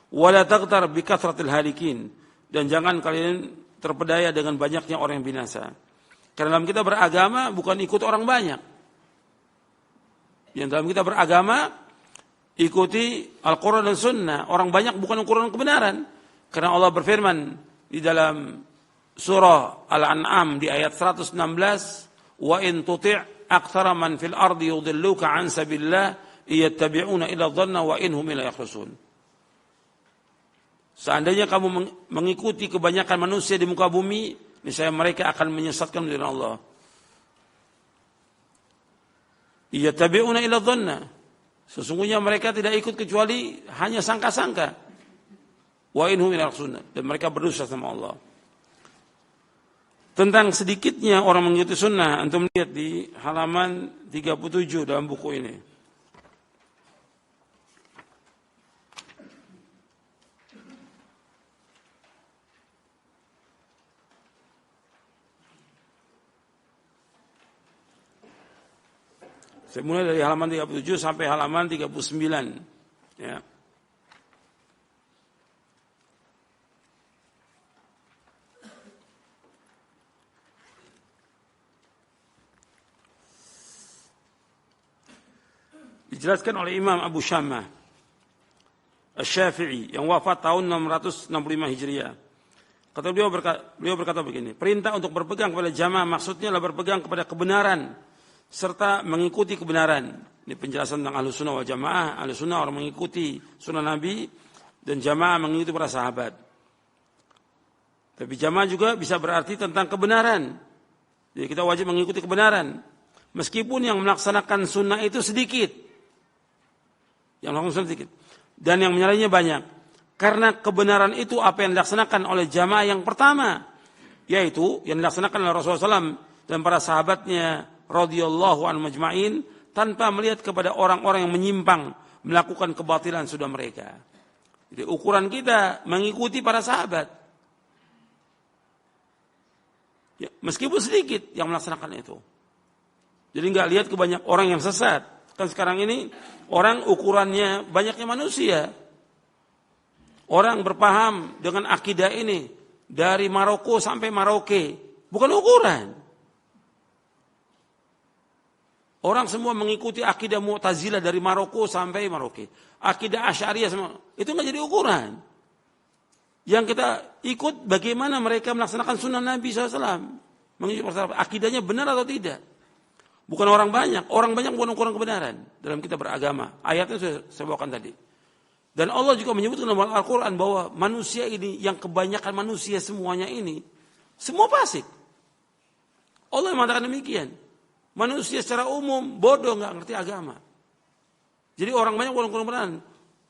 Wa la taghtar bi kathratil halikin. Dan jangan kalian terpedaya dengan banyaknya orang yang binasa. Karena dalam kita beragama bukan ikut orang banyak. Yang dalam kita beragama ikuti Al-Quran dan Sunnah. Orang banyak bukan ukuran kebenaran. Karena Allah berfirman di dalam surah Al-An'am di ayat 116, wa in tuti' aktsara man fil ardi yudilluka an sabilillah yattabi'una ila dhanna wa in hum illa yakhrusun. Seandainya kamu mengikuti kebanyakan manusia di muka bumi, niscaya mereka akan menyesatkan dari Allah. Yattabi'una ila dhanna. Sesungguhnya mereka tidak ikut kecuali hanya sangka-sangka. Wa in hum illa yakhrusun. Dan mereka berdosa sama Allah. Tentang sedikitnya orang mengikuti sunnah, antum lihat di halaman 37 dalam buku ini. Saya mulai dari halaman 37 sampai halaman 39. Ya. Dijelaskan oleh Imam Abu Syamah Asy-Syafi'i yang wafat tahun 665 Hijriah. Kata beliau berkata begini, perintah untuk berpegang kepada jamaah maksudnya adalah berpegang kepada kebenaran serta mengikuti kebenaran. Ini penjelasan tentang Ahlus Sunnah wal Jamaah. Ahlus Sunnah orang mengikuti sunnah Nabi dan jamaah mengikuti para sahabat. Tapi jamaah juga bisa berarti tentang kebenaran. Jadi kita wajib mengikuti kebenaran. Meskipun yang melaksanakan sunnah itu sedikit. Yang melaksanakan sunnah sedikit. Dan yang menyalahinya banyak. Karena kebenaran itu apa yang dilaksanakan oleh jamaah yang pertama. Yaitu yang dilaksanakan oleh Rasulullah SAW dan para sahabatnya radhiyallahu anhum majma'in tanpa melihat kepada orang-orang yang menyimpang melakukan kebatilan sudah mereka. Jadi ukuran kita mengikuti para sahabat. Ya, meskipun sedikit yang melaksanakan itu. Jadi enggak lihat ke banyak orang yang sesat. Kan sekarang ini orang ukurannya banyaknya manusia. Orang berpaham dengan akidah ini dari Maroko sampai Maroke, bukan ukuran. Orang semua mengikuti akidah Mu'tazilah dari Maroko sampai Maroke. Akidah Asy'ariyah semua. Itu enggak jadi ukuran. Yang kita ikut bagaimana mereka melaksanakan sunnah Nabi SAW. Mengikuti akidahnya benar atau tidak. Bukan orang banyak. Orang banyak bukan ukuran kebenaran dalam kita beragama. Ayatnya saya bawakan tadi. Dan Allah juga menyebutkan dalam Al-Quran bahwa manusia ini, yang kebanyakan manusia semuanya ini, semua fasik. Allah yang mengatakan demikian. Manusia secara umum bodoh, nggak ngerti agama. Jadi orang banyak orang kebenaran.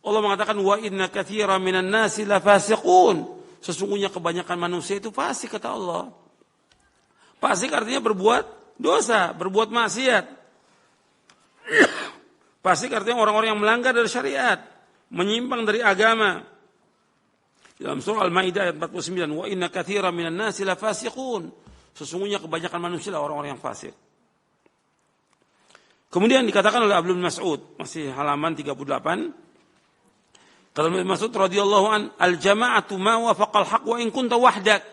Allah mengatakan wa inna katsiran minan nasi lafasiqun. Sesungguhnya kebanyakan manusia itu fasik kata Allah. Fasik artinya berbuat dosa, berbuat maksiat. Fasik artinya orang-orang yang melanggar dari syariat, menyimpang dari agama. Dalam surah Al-Maidah ayat 49, wa inna katsiran minan nasi lafasiqun. Sesungguhnya kebanyakan manusia adalah orang-orang yang fasik. Kemudian dikatakan oleh Abdul Mas'ud, masih halaman 38. Kata Abdul Mas'ud radhiyallahu an, al-jama'atu ma wafaqal haq wa in kunta wahdak.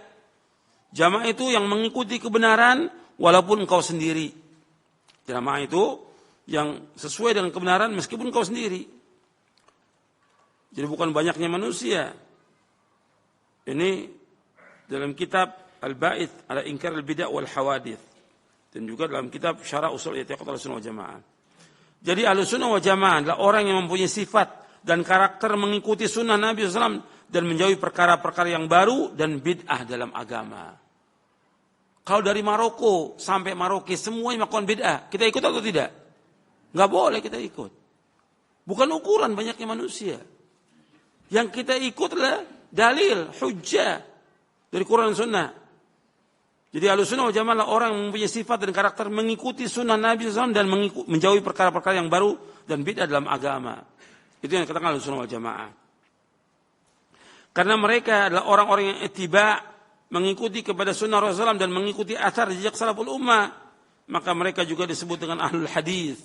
Jamaah itu yang mengikuti kebenaran walaupun engkau sendiri. Jamaah itu yang sesuai dengan kebenaran meskipun engkau sendiri. Jadi bukan banyaknya manusia. Ini dalam kitab Al-Ba'its ala Inkar al-Bid'ah wal Hawadits. Dan juga dalam kitab Syarah Ushul I'tiqad Ahlussunnah wal Jamaah. Jadi Ahlussunnah wal Jamaah adalah orang yang mempunyai sifat dan karakter mengikuti sunnah Nabi SAW dan menjauhi perkara-perkara yang baru dan bid'ah dalam agama. Kalau dari Maroko sampai Maroke semuanya melakukan bid'ah, kita ikut atau tidak? Nggak boleh kita ikut. Bukan ukuran banyaknya manusia. Yang kita ikut adalah dalil, hujjah dari Quran dan Sunnah. Jadi Ahlussunnah wal Jamaah orang yang mempunyai sifat dan karakter mengikuti sunnah Nabi SAW dan menjauhi perkara-perkara yang baru dan bid'ah dalam agama. Itu yang dikatakan Ahlussunnah wal Jamaah. Karena mereka adalah orang-orang yang ittiba' mengikuti kepada sunnah Rasulullah SAW dan mengikuti athar jejak salaful ummah. Maka mereka juga disebut dengan ahlul hadis,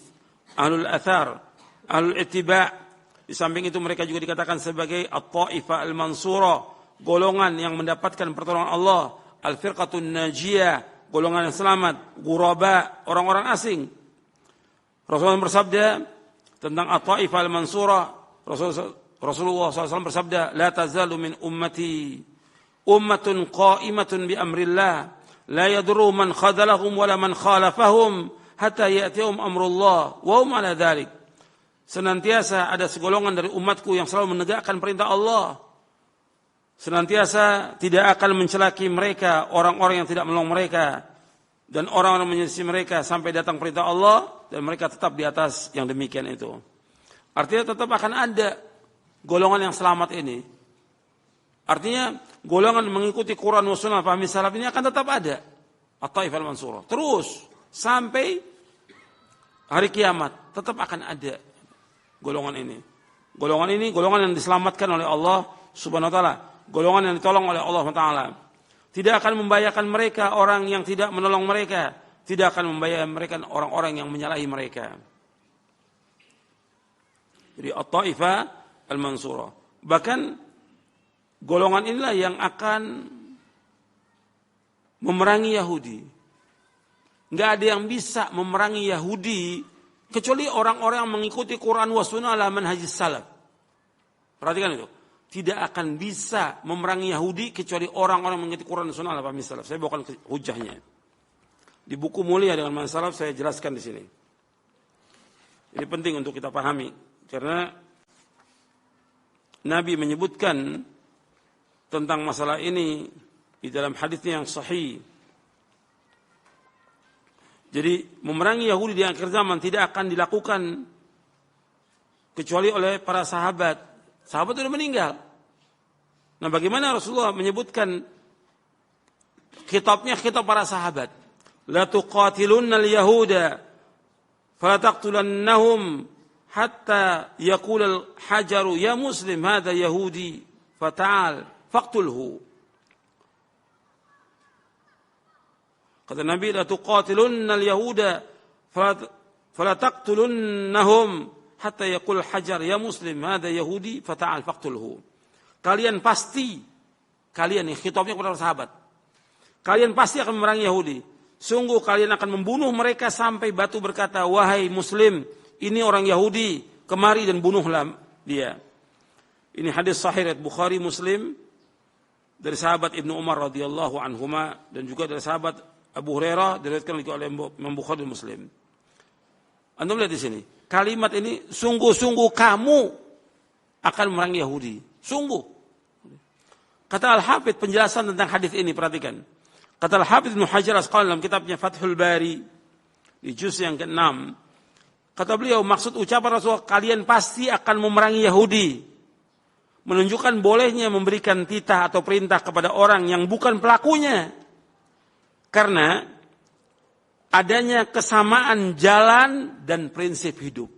ahlul athar, ahlul ittiba'. Di samping itu mereka juga dikatakan sebagai at-ta'ifah al-mansurah, golongan yang mendapatkan pertolongan Allah. Al-firqatun najiyah, golongan yang selamat. Ghuraba, orang-orang asing. Rasulullah bersabda tentang at-ta'ifah al-mansurah. Rasulullah SAW bersabda, la tazalu min ummati ummatun qa'imatun bi amrillah, la yadurru man khadalahum wala man khalafahum hatta ya'tiyahum amrullah wa hum ala dhalik. Senantiasa ada segolongan dari umatku yang selalu menegakkan perintah Allah. Senantiasa tidak akan mencelaki mereka orang-orang yang tidak menolong mereka dan orang-orang menyelisih mereka sampai datang perintah Allah dan mereka tetap di atas yang demikian itu. Artinya tetap akan ada golongan yang selamat ini. Artinya golongan mengikuti Quran wa sunnah fahmi salaf ini akan tetap ada. At-Taifah al-Mansurah. Terus sampai hari kiamat tetap akan ada golongan ini. Golongan ini golongan yang diselamatkan oleh Allah Subhanahu wa taala. Golongan yang ditolong oleh Allah Taala. Tidak akan membahayakan mereka orang yang tidak menolong mereka. Tidak akan membahayakan mereka orang-orang yang menyalahi mereka. Jadi At-Taifah Al-Mansurah. Bahkan golongan inilah yang akan memerangi Yahudi. Nggak ada yang bisa memerangi Yahudi kecuali orang-orang yang mengikuti Quran wa sunnah ala manhajis salaf. Perhatikan itu. Tidak akan bisa memerangi Yahudi kecuali orang-orang mengikuti Quran dan Sunnah ala fahmi salaf. Saya bawakan hujahnya. Di buku Mulia dengan Manhaj Salaf saya jelaskan di sini. Ini penting untuk kita pahami karena Nabi menyebutkan tentang masalah ini di dalam hadisnya yang sahih. Jadi memerangi Yahudi di akhir zaman tidak akan dilakukan kecuali oleh para sahabat. Sahabat sudah meninggal. Nah, bagaimana Rasulullah menyebutkan khitabnya khitab para sahabat? La tuqatilunna al-yahuda fala taqtulannahum hatta yaqul al-hajaru ya muslim hadha yahudi fata'al faqtulhu. Kata Nabi, la tuqatilunna al-yahuda fala taqtulunnahum hatta yaqul hajar ya muslim hadza yahudi fata'al faqtulhu. Kalian pasti, kalian ini khitabnya kepada sahabat. Kalian pasti akan memerangi Yahudi. Sungguh kalian akan membunuh mereka sampai batu berkata, wahai muslim, ini orang Yahudi, kemari dan bunuhlah dia. Ini hadis sahih riwayat Bukhari Muslim dari sahabat Ibnu Umar radhiyallahu anhuma dan juga dari sahabat Abu Hurairah diriwayatkan oleh Imam Bukhari dan Muslim. Anda lihat di sini. Kalimat ini, sungguh-sungguh kamu akan memerangi Yahudi. Sungguh. Kata Al-Hafidh penjelasan tentang hadis ini, perhatikan. Kata Al-Hafidh Ibnu Hajar Asqalani dalam kitabnya Fathul Bari, di juz yang ke-6. Kata beliau, maksud ucapan Rasulullah, kalian pasti akan memerangi Yahudi. Menunjukkan bolehnya memberikan titah atau perintah kepada orang yang bukan pelakunya. Karena adanya kesamaan jalan dan prinsip hidup.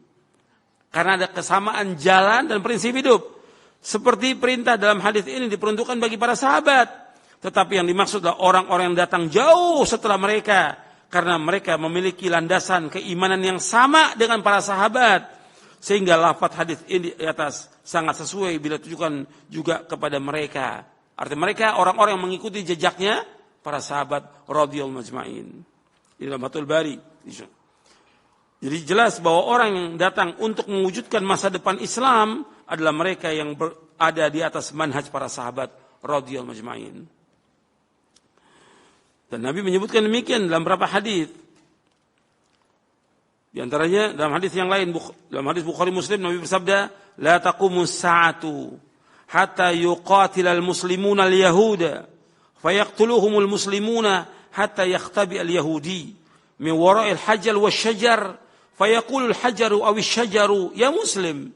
Karena ada kesamaan jalan dan prinsip hidup. Seperti perintah dalam hadis ini diperuntukkan bagi para sahabat. Tetapi yang dimaksud adalah orang-orang yang datang jauh setelah mereka. Karena mereka memiliki landasan keimanan yang sama dengan para sahabat. Sehingga lafaz hadis ini di atas sangat sesuai bila ditujukan juga kepada mereka. Artinya mereka orang-orang yang mengikuti jejaknya para sahabat radhiyallahu majma'in. Di dalam Fathul Bari. Jadi jelas bahwa orang yang datang untuk mewujudkan masa depan Islam adalah mereka yang berada di atas manhaj para sahabat radhiyallahu majma'in. Dan Nabi menyebutkan demikian dalam beberapa hadis. Di antaranya dalam hadis yang lain, dalam hadis Bukhari Muslim, Nabi bersabda, "La taqumus sa'atu hatta yuqatilal muslimuna al-yahuda, fayaqtuluhumul muslimuna hatta yakhtabi al-yahudi min wara'il hajar wasyajar, fayaqulu al-hajaru aw asy-syajaru ya muslim,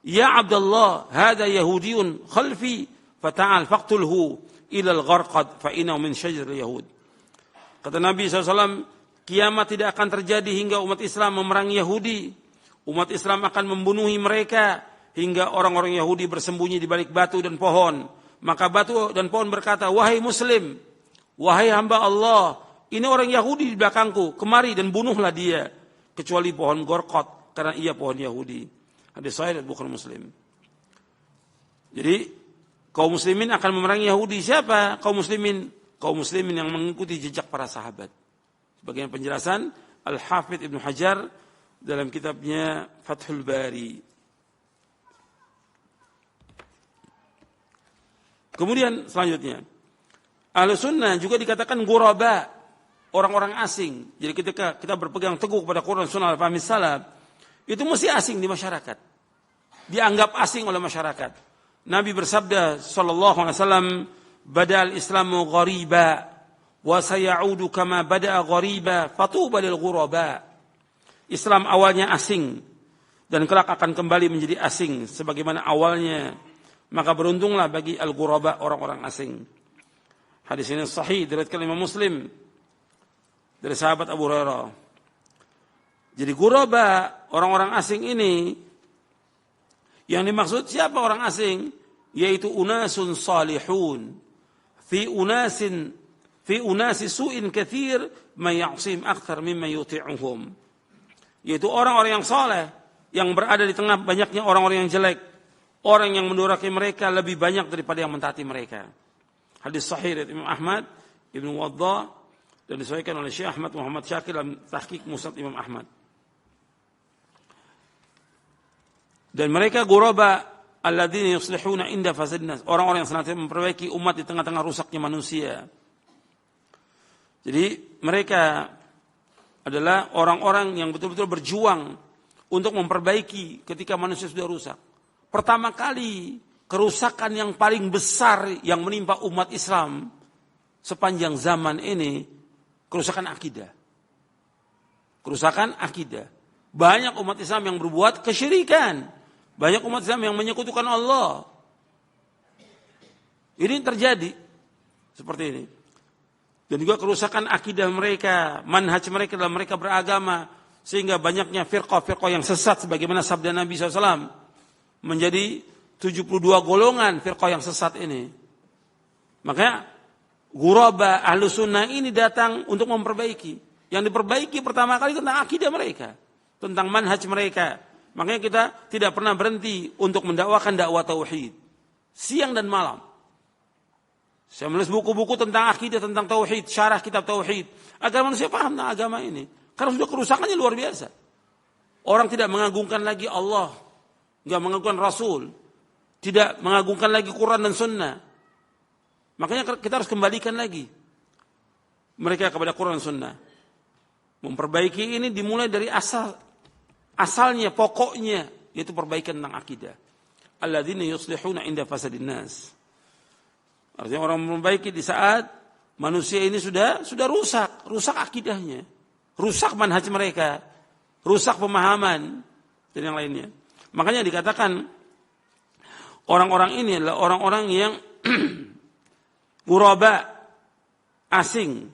ya Abdullah, hadha yahudiyun khalfi, fata'al faqtulhu ila al-gharqad fa innahu min syajar al-yahud." Kata Nabi SAW, kiamat tidak akan terjadi hingga umat Islam memerangi Yahudi. Umat Islam akan membunuhi mereka hingga orang-orang Yahudi bersembunyi di balik batu dan pohon. Maka batu dan pohon berkata, "Wahai Muslim, wahai hamba Allah, ini orang Yahudi di belakangku, kemari dan bunuhlah dia." Kecuali pohon Gorqot, karena ia pohon Yahudi. Hadis sahih Bukhari Muslim. Jadi kaum muslimin akan memerangi Yahudi. Siapa kaum muslimin? Kaum muslimin yang mengikuti jejak para sahabat. Sebagian penjelasan Al-Hafidh Ibnu Hajar dalam kitabnya Fathul Bari. Kemudian selanjutnya, Ahlus Sunnah juga dikatakan ghuraba, orang-orang asing. Jadi ketika kita berpegang teguh kepada Quran, Sunnah, al-fahmi salaf, itu mesti asing di masyarakat. Dianggap asing oleh masyarakat. Nabi bersabda sallallahu alaihi wasallam, "Bada'al Islamu ghariba wa sayaudu kama bada'a ghariba, fatuba lil ghuraba." Islam awalnya asing dan kelak akan kembali menjadi asing sebagaimana awalnya. Maka beruntunglah bagi al-ghuraba, orang-orang asing. Hadis ini sahih diriwayatkan Imam Muslim dari sahabat Abu Hurairah. Jadi ghuraba, orang-orang asing ini, yang dimaksud siapa orang asing? Yaitu unasun salihun fi unasi su'in kathir man ya'sim akthar mimma yuti'uhum. Yaitu orang-orang yang saleh yang berada di tengah banyaknya orang-orang yang jelek, orang yang mendurhaki mereka lebih banyak daripada yang mentaati mereka. Hadis sahih dari Imam Ahmad, Ibnu Waddah, dan disesuaikan oleh Syekh Ahmad Muhammad Syakir dalam Tahqiq Musnad Imam Ahmad. Dan mereka ghuraba alladzina yuslihuna inda fasadin nas, orang-orang yang senantiasa memperbaiki umat di tengah-tengah rusaknya manusia. Jadi mereka adalah orang-orang yang betul-betul berjuang untuk memperbaiki ketika manusia sudah rusak. Pertama kali kerusakan yang paling besar yang menimpa umat Islam sepanjang zaman ini, kerusakan akidah. Kerusakan akidah. Banyak umat Islam yang berbuat kesyirikan. Banyak umat Islam yang menyekutukan Allah. Ini terjadi seperti ini. Dan juga kerusakan akidah mereka, manhaj mereka dalam mereka beragama, sehingga banyaknya firqah-firqah yang sesat sebagaimana sabda Nabi SAW, menjadi 72 golongan firqah yang sesat ini. Makanya ghuraba Ahlus Sunnah ini datang untuk memperbaiki. Yang diperbaiki pertama kali tentang akidah mereka, tentang manhaj mereka. Makanya kita tidak pernah berhenti untuk mendakwakan dakwah tauhid, siang dan malam. Saya menulis buku-buku tentang akidah, tentang tauhid, syarah kitab tauhid, agar manusia paham tentang agama ini. Karena sudah kerusakannya luar biasa. Orang tidak mengagungkan lagi Allah, enggak mengagungkan Rasul, tidak mengagungkan lagi Quran dan Sunnah. Makanya kita harus kembalikan lagi mereka kepada Quran dan Sunnah. Memperbaiki ini dimulai dari asalnya, pokoknya, yaitu perbaikan tentang akidah. Alladzina yuslihuna inda fasadin nas. Artinya orang memperbaiki di saat manusia ini sudah rusak akidahnya, rusak manhaj mereka, rusak pemahaman dan yang lainnya. Makanya dikatakan orang-orang ini adalah orang-orang yang ghuraba, asing.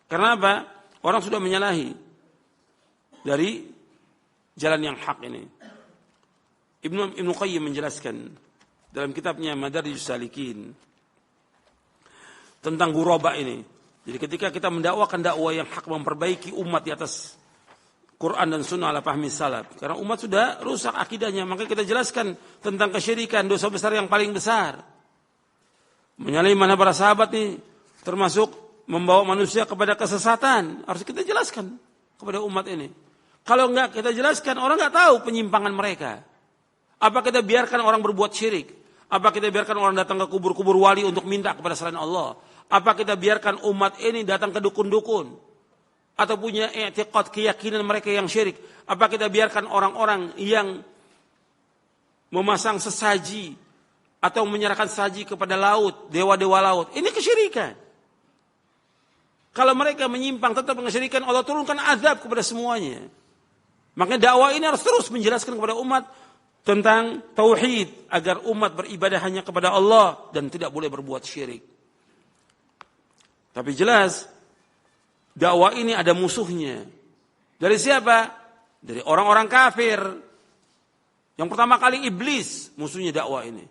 Karena apa? Orang sudah menyalahi dari jalan yang hak ini. Ibnu Qayyim menjelaskan dalam kitabnya Madarijus Salikin tentang ghuraba ini. Jadi ketika kita mendakwakan dakwah yang hak, memperbaiki umat di atas Quran dan Sunnah ala fahmi salaf, karena umat sudah rusak akidahnya, maka kita jelaskan tentang kesyirikan, dosa besar yang paling besar. Menyalahi manhaj para sahabat nih termasuk membawa manusia kepada kesesatan. Harus kita jelaskan kepada umat ini. Kalau enggak kita jelaskan, orang enggak tahu penyimpangan mereka. Apa kita biarkan orang berbuat syirik? Apa kita biarkan orang datang ke kubur-kubur wali untuk minta kepada selain Allah? Apa kita biarkan umat ini datang ke dukun-dukun? atau punya i'tiqad, keyakinan mereka yang syirik? Apa kita biarkan orang-orang yang memasang sesaji atau menyerahkan sesaji kepada laut, dewa-dewa laut? Ini kesyirikan. Kalau mereka menyimpang tetap mengesyirikan, Allah turunkan azab kepada semuanya. Makanya dakwah ini harus terus menjelaskan kepada umat tentang tauhid, agar umat beribadah hanya kepada Allah dan tidak boleh berbuat syirik. Tapi jelas dakwah ini ada musuhnya. Dari siapa? Dari orang-orang kafir. Yang pertama kali iblis musuhnya dakwah ini.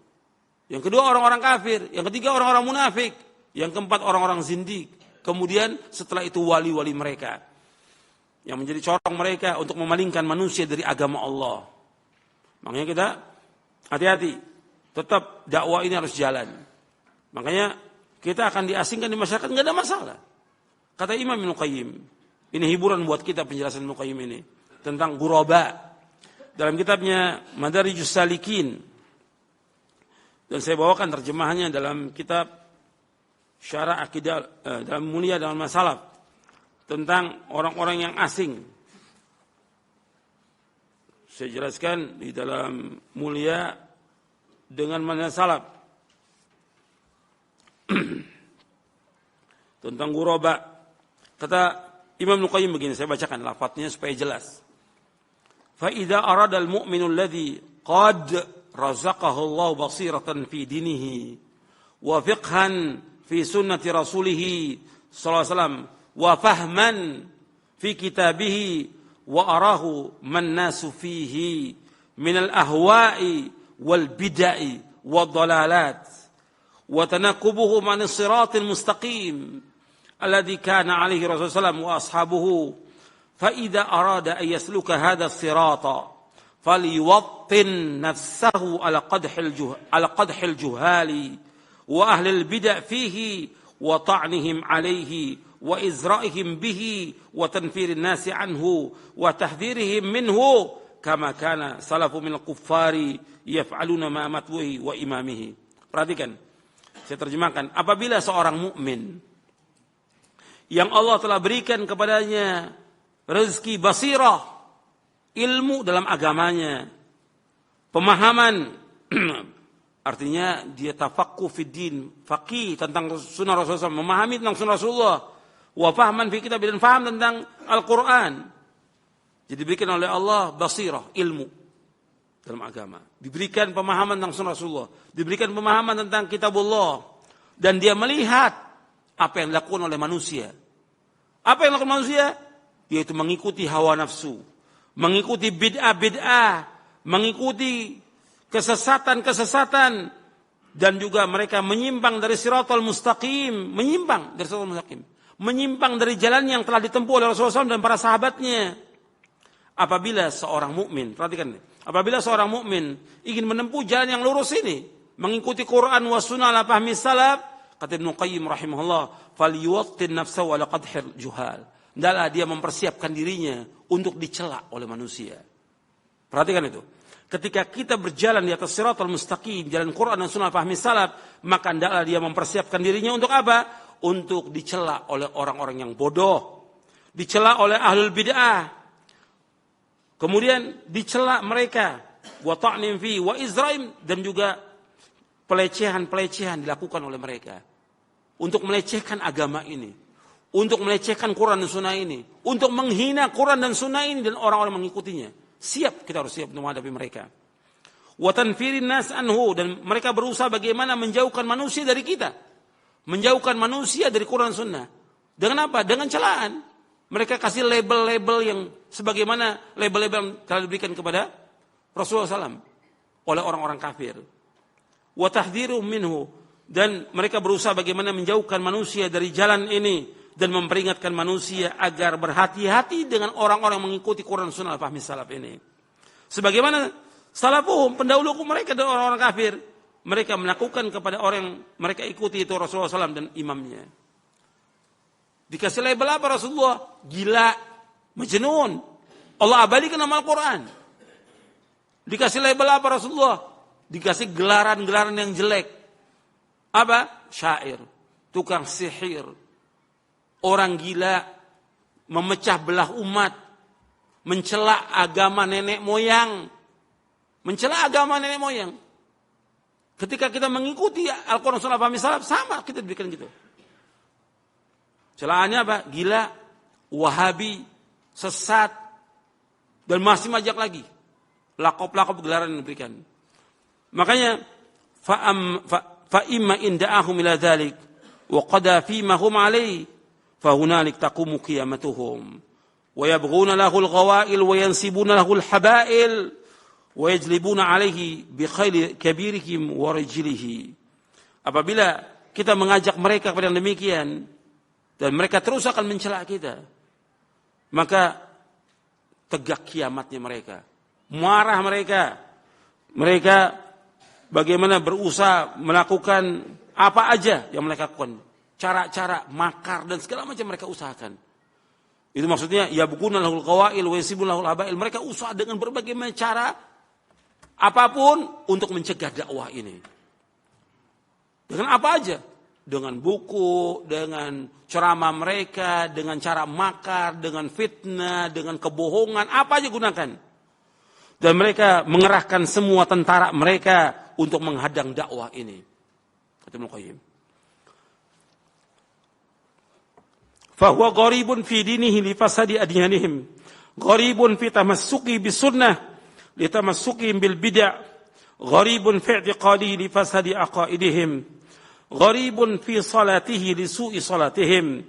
Yang kedua orang-orang kafir, yang ketiga orang-orang munafik, yang keempat orang-orang zindik. Kemudian setelah itu wali-wali mereka yang menjadi corong mereka untuk memalingkan manusia dari agama Allah. Makanya kita hati-hati, tetap dakwah ini harus jalan. Makanya kita akan diasingkan di masyarakat, nggak ada masalah. Kata Imam Ibnu Qayyim, ini hiburan buat kita penjelasan Ibnu Qayyim ini tentang ghuraba dalam kitabnya Madarijus Salikin, dan saya bawakan terjemahannya dalam kitab Syarah Akidah dalam Mulia dalam Masalah tentang orang-orang yang asing. Saya jelaskan di dalam Mulia dengan Masalah tentang ghuraba. Kata Imam Ibnu Qayyim begini, saya bacakan lafadznya supaya jelas. Fa idza arada al-mu'minu alladhi qad razaqahu Allah basiratan fi dinihi wa fiqhan fi sunnati rasulih sallallahu alaihi wasallam wa fahman fi kitabih wa arahu man nasu fihi min al-ahwa'i wal bid'ah wad dalalat wa tanaqqubuhu man as-siratal mustaqim alladhi kana alaihi rasulullah sallallahu alaihi wasallam wa ashabuhu fa idza arada an yasluka hadha as-sirata falyuwattin nafsahu ala qadhil juhali wa ahlil bid'ah fihi wa ta'nihim alaihi wa izra'ihim bihi wa tanfirin nasi anhu wa tahdhirihim minhu kama kana salafu minal kuffari yaf'aluna ma matwihi wa imamihi. Perhatikan, saya terjemahkan. Apabila seorang mukmin yang Allah telah berikan kepadanya rezeki basirah, ilmu dalam agamanya, pemahaman artinya dia tafaqquh fid din, faqih tentang sunnah Rasulullah, memahami tentang sunnah Rasulullah, wa fahman fi kitab, dan faham tentang Al-Quran. Jadi diberikan oleh Allah basirah, ilmu dalam agama, diberikan pemahaman tentang sunnah Rasulullah, diberikan pemahaman tentang kitabullah, dan dia melihat apa yang dilakukan oleh manusia. Apa yang dilakukan manusia? Yaitu mengikuti hawa nafsu, mengikuti bid'ah, mengikuti kesesatan, dan juga mereka menyimpang dari siratal mustaqim, menyimpang dari jalan yang telah ditempuh oleh Rasulullah SAW dan para sahabatnya. Apabila seorang mukmin, perhatikan, apabila seorang mukmin ingin menempuh jalan yang lurus ini, mengikuti Quran wa sunnah ala fahmi salaf, kata Ibnu Qayyim rahimahullah, falyuwattin nafsahu ala qadhil juhal. Hendaklah dia mempersiapkan dirinya untuk dicela oleh manusia. Perhatikan itu. Ketika kita berjalan di atas siratal mustaqim, jalan Quran dan sunnah fahmi salaf, maka hendaklah dia mempersiapkan dirinya untuk apa? Untuk dicela oleh orang-orang yang bodoh, dicela oleh ahlul bid'ah, kemudian dicela mereka, wa ta'nim fi wa izraim, dan juga pelecehan-pelecehan dilakukan oleh mereka untuk melecehkan agama ini, untuk melecehkan Quran dan sunnah ini, untuk menghina Quran dan sunnah ini dan orang-orang mengikutinya. Siap, kita harus siap untuk menghadapi mereka. Wa tanfirin nas anhu, dan mereka berusaha bagaimana menjauhkan manusia dari kita, menjauhkan manusia dari Quran Sunnah. Dengan apa? Dengan celaan. Mereka kasih label-label yang sebagaimana label-label yang telah diberikan kepada Rasulullah SAW oleh orang-orang kafir. Wa tahdhiruhum minhu, dan mereka berusaha bagaimana menjauhkan manusia dari jalan ini dan memperingatkan manusia agar berhati-hati dengan orang-orang yang mengikuti Quran Sunnah fahmi salaf ini. Sebagaimana salafuhum, pendahulu mereka dan orang-orang kafir, mereka melakukan kepada orang yang mereka ikuti itu Rasulullah SAW dan imamnya. Dikasih label apa Rasulullah? Gila, majnun. Allah abadikan nama Al-Quran. Dikasih label apa Rasulullah? Dikasih gelaran-gelaran yang jelek. Apa? Syair, tukang sihir, orang gila, memecah belah umat, mencela agama nenek moyang. Mencela agama nenek moyang. Ketika kita mengikuti Al-Quran Sunnah Fahmi Salaf, sama kita bikin gitu. Celahannya apa? Gila, Wahabi, sesat, dan masih majak lagi. Lakop-lakop gelaran yang diberikan. Makanya, fa'imma inda'ahum ila dhalik, wa qada fima hum alaih, fahunalik taqumu qiyamatuhum, wa yabghuna lahul ghawail, wa yansibuna lahul habail, wa yajlibuna alaihi bi khayli kabirihim wa rajilihi. Apabila kita mengajak mereka kepada yang demikian, dan mereka terus akan mencela kita, maka tegak kiamatnya mereka. Marah mereka. Mereka bagaimana berusaha melakukan apa aja yang mereka lakukan. Cara-cara, makar, dan segala macam mereka usahakan. Itu maksudnya, yabghuna lahul qawail wa yasibuna lahul habail. Mereka usaha dengan berbagai cara, apapun untuk mencegah dakwah ini. Dengan apa aja? Dengan buku, dengan ceramah mereka, dengan cara makar, dengan fitnah, dengan kebohongan, apa aja gunakan. Dan mereka mengerahkan semua tentara mereka untuk menghadang dakwah ini. Kata Ibnu Qayyim. Fahuwa gharibun fi dinihi li fasadi adyanihim. Gharibun fi tamassuki bis sunnah li tamassuki bil bid'ah. Gharibun fi i'tiqadihi li fasadi aqaidihim. غريب في صلاته لسوء صلاتهم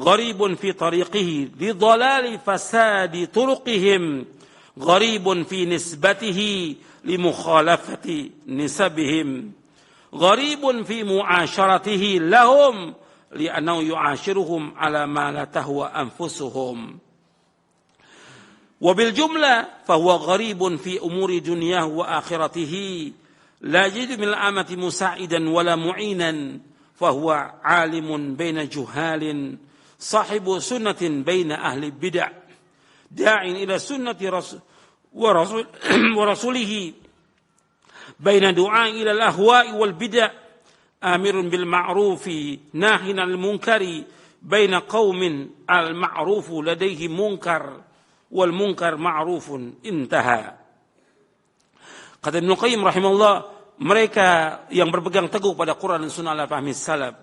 غريب في طريقه لضلال فساد طرقهم غريب في نسبته لمخالفة نسبهم غريب في معاشرته لهم لأنه يعاشرهم على ما لا تهوى أنفسهم وبالجملة فهو غريب في أمور دنياه وآخرته لا يجد من العامة مساعدا ولا معينا فهو عالم بين جهال صاحب سنة بين أهل البدع داع إلى سنة ورسوله بين دعاء إلى الأهواء والبدع آمر بالمعروف ناهٍ عن المنكر بين قوم المعروف لديه منكر والمنكر معروف انتهى. Kata Ibnu Qayyim rahimahullah, mereka yang berpegang teguh pada Quran dan Sunnah ala fahmi salaf,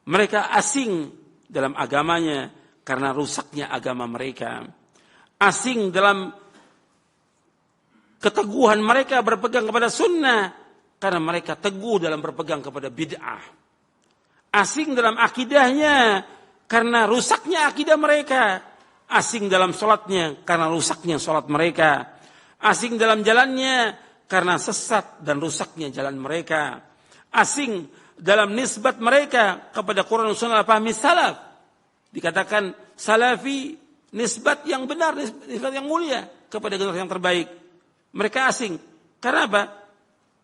mereka asing dalam agamanya karena rusaknya agama mereka. Asing dalam keteguhan mereka berpegang kepada sunnah karena mereka teguh dalam berpegang kepada bid'ah. Asing dalam akidahnya karena rusaknya akidah mereka. Asing dalam sholatnya karena rusaknya sholat mereka. Asing dalam jalannya karena sesat dan rusaknya jalan mereka. Asing dalam nisbat mereka kepada Quran dan Sunnah fahmi salaf. Dikatakan salafi, nisbat yang benar, nisbat yang mulia kepada generasi yang terbaik. Mereka asing. Karena apa?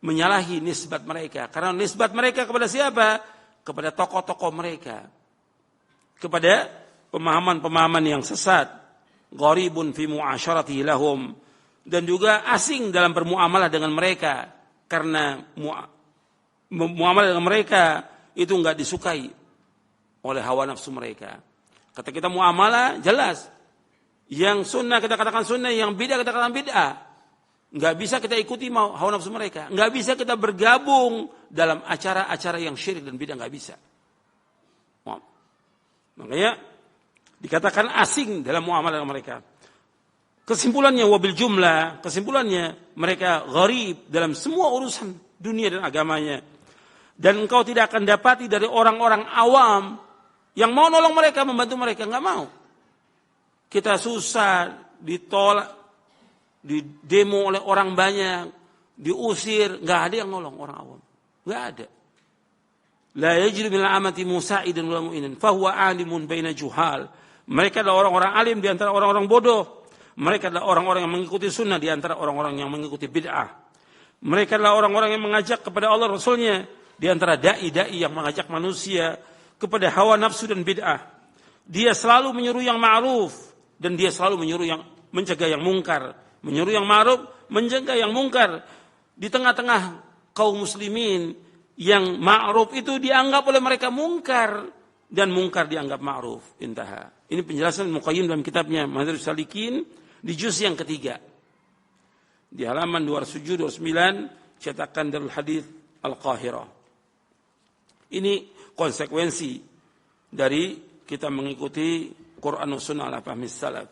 Menyalahi nisbat mereka. Karena nisbat mereka kepada siapa? Kepada tokoh-tokoh mereka. Kepada pemahaman-pemahaman yang sesat. Gharibun fi mu'asyaratihi lahum. Dan juga asing dalam bermuamalah dengan mereka. Karena muamalah dengan mereka itu enggak disukai oleh hawa nafsu mereka. Kata kita muamalah jelas. Yang sunnah kita katakan sunnah, yang bid'ah kita katakan bid'ah. Enggak bisa kita ikuti hawa nafsu mereka. Enggak bisa kita bergabung dalam acara-acara yang syirik dan bid'ah, enggak bisa. Makanya dikatakan asing dalam muamalah dengan mereka. Kesimpulannya wabil jumlah, kesimpulannya mereka gharib dalam semua urusan dunia dan agamanya. Dan engkau tidak akan dapati dari orang-orang awam yang mau nolong mereka, membantu mereka, enggak mau. Kita susah, ditolak, didemo oleh orang banyak, diusir, enggak ada yang nolong orang awam. Enggak ada. La yajidu minal amati musa'idan wala mu'inan, fahuwa alimun baina juhal. Mereka adalah orang-orang alim di antara orang-orang bodoh. Mereka adalah orang-orang yang mengikuti sunnah di antara orang-orang yang mengikuti bid'ah. Mereka adalah orang-orang yang mengajak kepada Allah Rasulnya di antara da'i-da'i yang mengajak manusia kepada hawa nafsu dan bid'ah. Dia selalu menyuruh yang ma'ruf dan dia selalu menyuruh yang mencegah yang mungkar. Menyuruh yang ma'ruf, mencegah yang mungkar. Di tengah-tengah kaum muslimin yang ma'ruf itu dianggap oleh mereka mungkar. dan mungkar dianggap ma'ruf. Intaha. Ini penjelasan Muqayyim dalam kitabnya Madarijus Salikin di juz yang ketiga. Di halaman 207-209 cetakan Darul Hadits Al-Qahirah. Ini konsekuensi dari kita mengikuti Quran dan Sunnah ala fahmi salaf.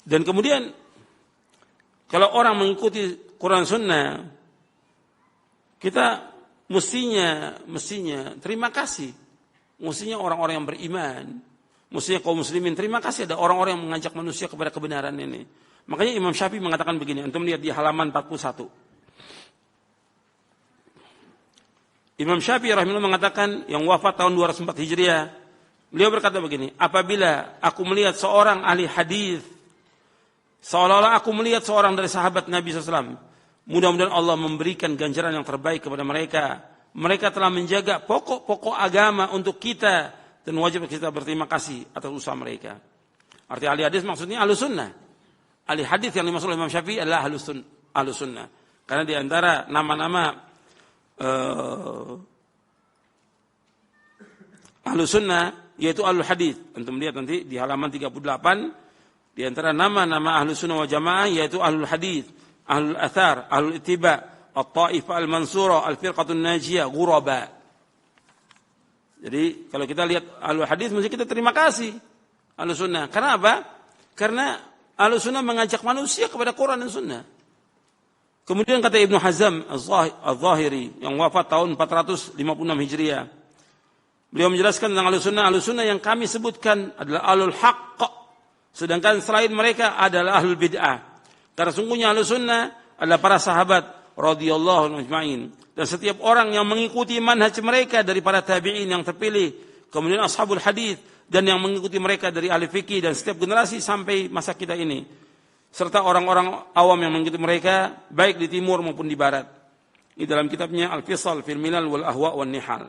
Dan kemudian kalau orang mengikuti Quran Sunnah, kita mestinya terima kasih. Mestinya orang-orang yang beriman, mestinya kaum muslimin terima kasih ada orang-orang yang mengajak manusia kepada kebenaran ini. Makanya Imam Syafi'i mengatakan begini, antum lihat di halaman 41. Imam Syafi'i rahimahullah mengatakan yang wafat tahun 204 Hijriah, beliau berkata begini, apabila aku melihat seorang ahli hadis seolah-olah aku melihat seorang dari sahabat Nabi SAW, mudah-mudahan Allah memberikan ganjaran yang terbaik kepada mereka. Mereka telah menjaga pokok-pokok agama untuk kita dan wajib kita berterima kasih atas usaha mereka. Arti ahli hadis maksudnya ahlu sunnah. Ahli hadis yang dimaksud oleh Imam Syafi'i adalah ahlu sunnah. Karena di antara nama-nama ahlu sunnah yaitu ahlu hadis. Antum lihat nanti di halaman 38. Di antara nama-nama ahlu sunnah wal jamaah yaitu ahlul hadis, ahlul athar, ahlul ittiba, at-taifah al-mansura, al-firqatun najiyah, ghuraba. Jadi kalau kita lihat ahlul hadis mesti kita terima kasih ahlu sunnah. Karena apa? Karena ahlu sunnah mengajak manusia kepada Quran dan sunnah. Kemudian kata Ibnu Hazm al-Zahiri yang wafat tahun 456 Hijriah. Beliau menjelaskan tentang ahlu sunnah yang kami sebutkan adalah ahlul haqq. Sedangkan selain mereka adalah ahlul bid'ah. Karena sungguhnya ahlus sunnah adalah para sahabat radhiyallahu anhum ajma'in. Dan setiap orang yang mengikuti manhaj mereka dari para tabi'in yang terpilih, kemudian ashabul hadis dan yang mengikuti mereka dari ahli fikih dan setiap generasi sampai masa kita ini. Serta orang-orang awam yang mengikuti mereka baik di timur maupun di barat. Di dalam kitabnya Al-Fisal fil Milal wal Ahwa wan Nihal.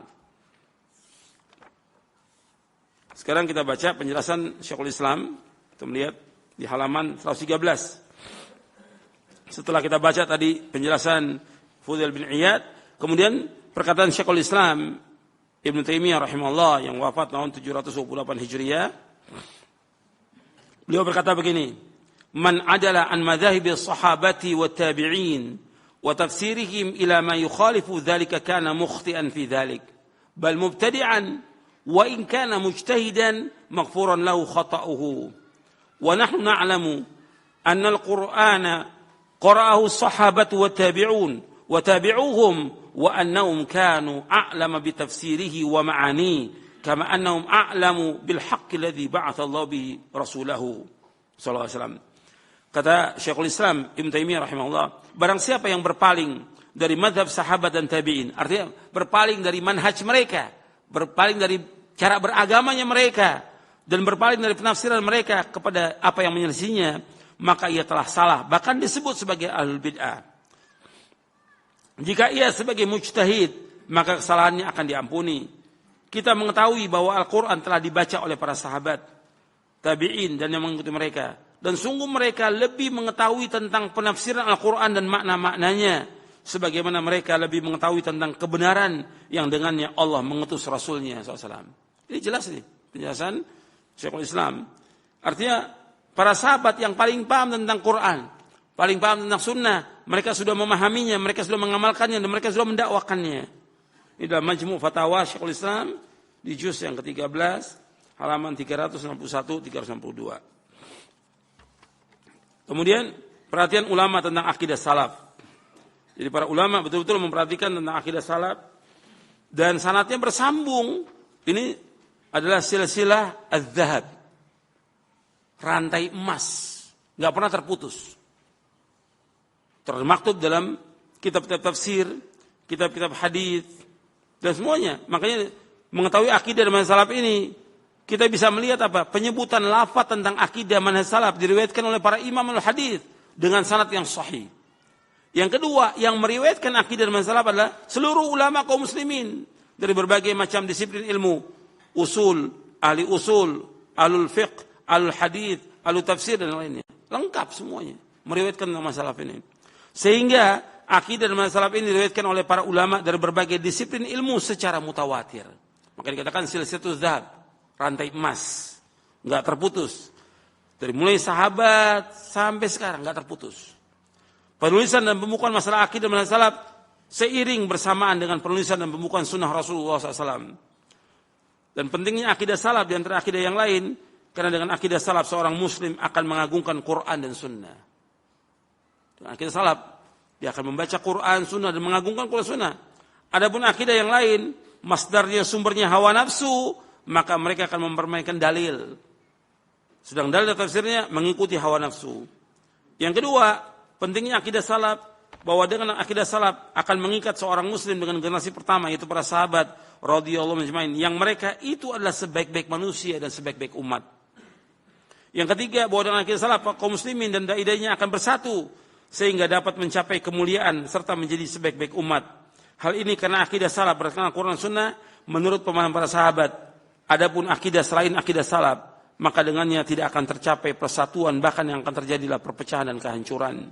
Sekarang kita baca penjelasan Syekhul Islam. Kita melihat di halaman 113. Setelah kita baca tadi penjelasan Fudail bin Iyad, kemudian perkataan Syekhul Islam Ibn Taimiyah rahimahullah yang wafat tahun 728 Hijriah. Beliau berkata begini, "Man adala an madhahibi sahabati wa tabi'in wa tafsirihim ila ma yukhalifu dhalika kana mukhti'an fi dhalik, bal mubtadi'an wa in kana mujtahidan maghfuran lahu khata'uhu." ونحن نعلم أن القرآن قرأه الصحابة والتابعون وتابعوهم وأنهم كانوا أعلم بتفسيره ومعانيه كما أنهم أعلم بالحق الذي بعث الله به رسوله صلى الله عليه وسلم. Kata Syekhul Islam Ibn Taimiyah rahimahullah, barang siapa yang berpaling dari madhab sahabat dan tabi'in, artinya berpaling dari manhaj mereka, berpaling dari cara beragamanya mereka, dan berpaling dari penafsiran mereka kepada apa yang menyelisihinya, maka ia telah salah, bahkan disebut sebagai ahlul bid'ah. Jika ia sebagai mujtahid, maka kesalahannya akan diampuni. Kita mengetahui bahwa Al-Quran telah dibaca oleh para sahabat, tabi'in dan yang mengikuti mereka, dan sungguh mereka lebih mengetahui tentang penafsiran Al-Quran dan makna-maknanya, sebagaimana mereka lebih mengetahui tentang kebenaran yang dengannya Allah mengutus Rasulnya SAW. Ini jelas nih penjelasan Syekhul Islam. Artinya para sahabat yang paling paham tentang Quran, paling paham tentang sunnah, mereka sudah memahaminya, mereka sudah mengamalkannya, dan mereka sudah mendakwakannya. Ini dalam Majmu' Fatawa Syekhul Islam di juz yang ke-13 halaman 361-362. Kemudian perhatian ulama tentang akidah salaf. Jadi para ulama betul-betul memperhatikan tentang akidah salaf dan sanadnya bersambung. Ini adalah silsilah az-zahab, rantai emas, nggak pernah terputus. Termaktub dalam kitab-kitab tafsir, kitab-kitab hadis dan semuanya. Makanya mengetahui akidah dan manhaj salaf ini, kita bisa melihat apa? Penyebutan lafaz tentang akidah manhaj salaf diriwayatkan oleh para imam al-hadis dengan sanad yang sahih. Yang kedua, yang meriwayatkan akidah dan manhaj salaf adalah seluruh ulama kaum muslimin dari berbagai macam disiplin ilmu. Usul, ahlul fiqh, ahlul hadith, ahlul tafsir dan lainnya. Lengkap semuanya meriwayatkan tentang masalah ini. Sehingga akidah dan masalah ini diriwayatkan oleh para ulama dari berbagai disiplin ilmu secara mutawatir. Maka dikatakan silsilatul dzahab, rantai emas, enggak terputus. Dari mulai sahabat sampai sekarang enggak terputus. Penulisan dan pembukaan masalah akidah dan salaf seiring bersamaan dengan penulisan dan pembukaan sunnah Rasulullah SAW. Dan pentingnya akidah salaf di antara akidah yang lain, karena dengan akidah salaf seorang muslim akan mengagungkan Quran dan sunnah. Dengan akidah salaf, dia akan membaca Quran, sunnah dan mengagungkan Quran sunnah. Adapun akidah yang lain, masdarnya sumbernya hawa nafsu, maka mereka akan mempermainkan dalil. Sedang dalil dan tafsirnya mengikuti hawa nafsu. Yang kedua, pentingnya akidah salaf, bahwa dengan akidah salaf akan mengikat seorang muslim dengan generasi pertama, yaitu para sahabat radhiyallahu anhum, yang mereka itu adalah sebaik-baik manusia dan sebaik-baik umat. Yang ketiga, bahwa dengan akidah salaf kaum muslimin dan dai-dainya akan bersatu sehingga dapat mencapai kemuliaan serta menjadi sebaik-baik umat. Hal ini karena akidah salaf berdasarkan Al-Quran Sunnah menurut pemahaman para sahabat. Adapun akidah selain akidah salaf, maka dengannya tidak akan tercapai persatuan, bahkan yang akan terjadilah perpecahan dan kehancuran.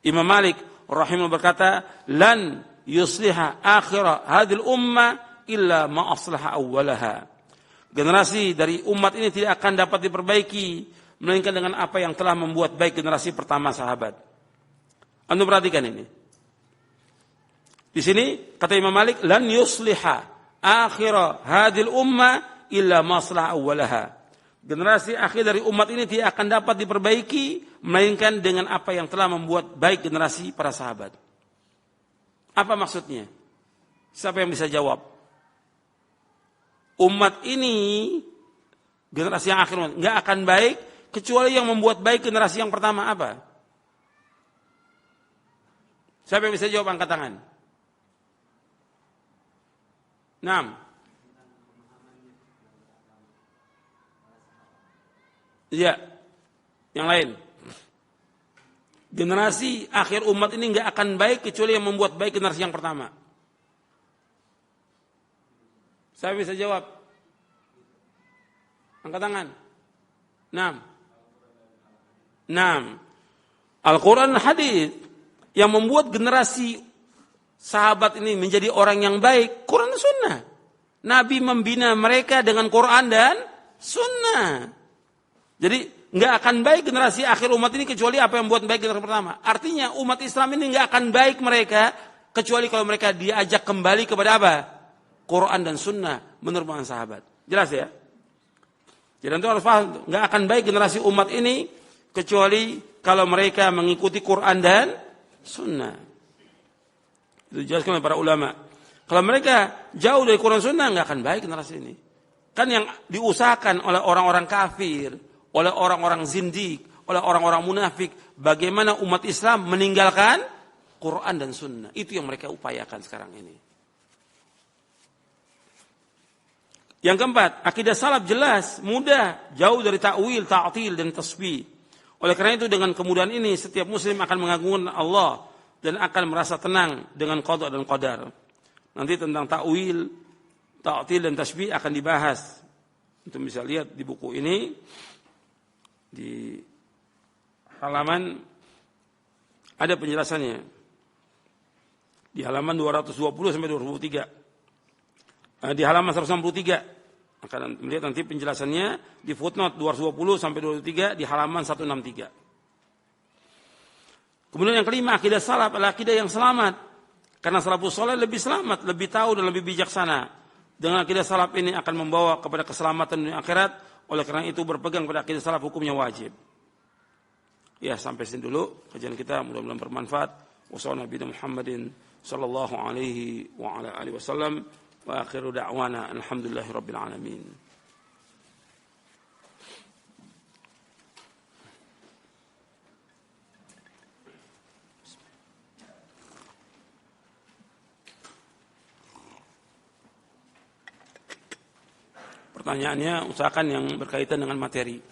Imam Malik rahimahullah berkata, "Lan yusliha akhirah hadhil ummah illa ma aslaha awwalaha." Generasi dari umat ini tidak akan dapat diperbaiki melainkan dengan apa yang telah membuat baik generasi pertama sahabat. Anda perhatikan ini. Di sini kata Imam Malik, "Lan yusliha akhirah hadhil ummah illa ma aslaha awwalaha." Generasi akhir dari umat ini tidak akan dapat diperbaiki melainkan dengan apa yang telah membuat baik generasi para sahabat. Apa maksudnya? Siapa yang bisa jawab? Umat ini, generasi yang akhir nggak akan baik kecuali yang membuat baik generasi yang pertama. Apa? Siapa yang bisa jawab, angkat tangan? 6. Iya. Yang lain. Generasi akhir umat ini nggak akan baik kecuali yang membuat baik generasi yang pertama. Saya bisa jawab. Angkat tangan. 6. Al-Quran dan hadis yang membuat generasi sahabat ini menjadi orang yang baik, Quran dan sunnah. Nabi membina mereka dengan Quran dan sunnah. Jadi nggak akan baik generasi akhir umat ini kecuali apa yang membuat baik generasi pertama. Artinya umat Islam ini nggak akan baik mereka kecuali kalau mereka diajak kembali kepada apa? Quran dan sunnah menurut para sahabat. Jelas ya? Jadi itu harus paham, nggak akan baik generasi umat ini kecuali kalau mereka mengikuti Quran dan sunnah. Itu dijelaskan oleh para ulama. Kalau mereka jauh dari Quran Sunnah, nggak akan baik generasi ini. Kan yang diusahakan oleh orang-orang kafir, oleh orang-orang zindik, oleh orang-orang munafik, bagaimana umat Islam meninggalkan Quran dan Sunnah. Itu yang mereka upayakan sekarang ini. Yang keempat, akidah salaf jelas, mudah, jauh dari ta'wil, ta'til dan tasbih. Oleh karena itu dengan kemudahan ini setiap muslim akan mengagungkan Allah dan akan merasa tenang dengan qada dan qadar. Nanti tentang ta'wil, ta'til dan tasbih akan dibahas. Untuk bisa lihat di buku ini di halaman ada penjelasannya. Di halaman 220 sampai 223. Di halaman 163 akan melihat nanti penjelasannya di footnote 220 sampai 223 di halaman 163. Kemudian yang kelima, akidah salaf adalah akidah yang selamat. Karena salafus saleh lebih selamat, lebih tahu dan lebih bijaksana. Dengan akidah salaf ini akan membawa kepada keselamatan dunia akhirat. Oleh karena itu berpegang pada akidah salaf hukumnya wajib. Ya, sampai sini dulu kajian kita, mudah-mudahan bermanfaat. Wassalamualaikum Muhammadin sallallahu alaihi wa ala alihi wasallam. Wa akhiru da'wana alhamdulillahi rabbil alamin. Pertanyaannya usahakan yang berkaitan dengan materi.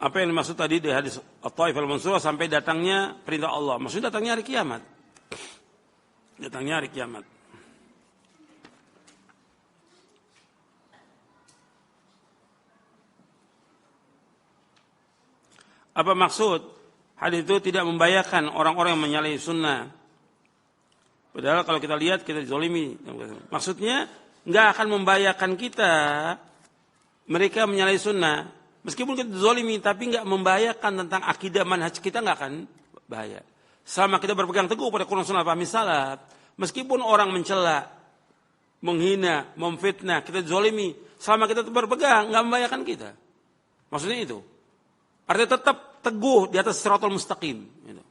Apa yang dimaksud tadi di hadis At-Taif al-Mansurah sampai datangnya perintah Allah? Maksudnya datangnya hari kiamat. Datangnya hari kiamat. Apa maksud hadis itu tidak membahayakan orang-orang yang menyalahi sunnah Padahal kalau kita lihat kita dizalimi. Maksudnya nggak akan membahayakan kita mereka menyalahi sunnah. Meskipun kita dizalimi tapi nggak membahayakan tentang akidah manhaj kita, nggak akan bahaya. Selama kita berpegang teguh pada Quran Sunnah fahmi salaf, meskipun orang mencela, menghina, memfitnah, kita dizalimi, selama kita berpegang nggak membahayakan kita. Maksudnya itu. Artinya tetap teguh di atas siratal mustaqim. Gitu.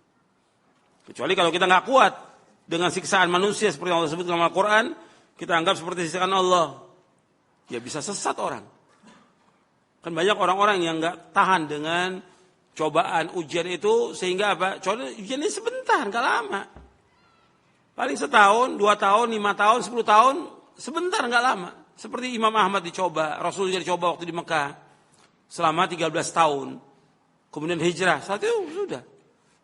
Kecuali kalau kita nggak kuat dengan siksaan manusia seperti yang Allah sebut dalam Al-Quran, kita anggap seperti siksaan Allah. Ya bisa sesat orang. Kan banyak orang-orang yang nggak tahan dengan cobaan ujian itu sehingga apa? Cobaan ujian ini sebentar, nggak lama. Paling setahun, 2 tahun, 5 tahun, 10 tahun, sebentar nggak lama. Seperti Imam Ahmad dicoba, Rasul juga dicoba waktu di Mekah selama 13 tahun. Kemudian hijrah, saat itu sudah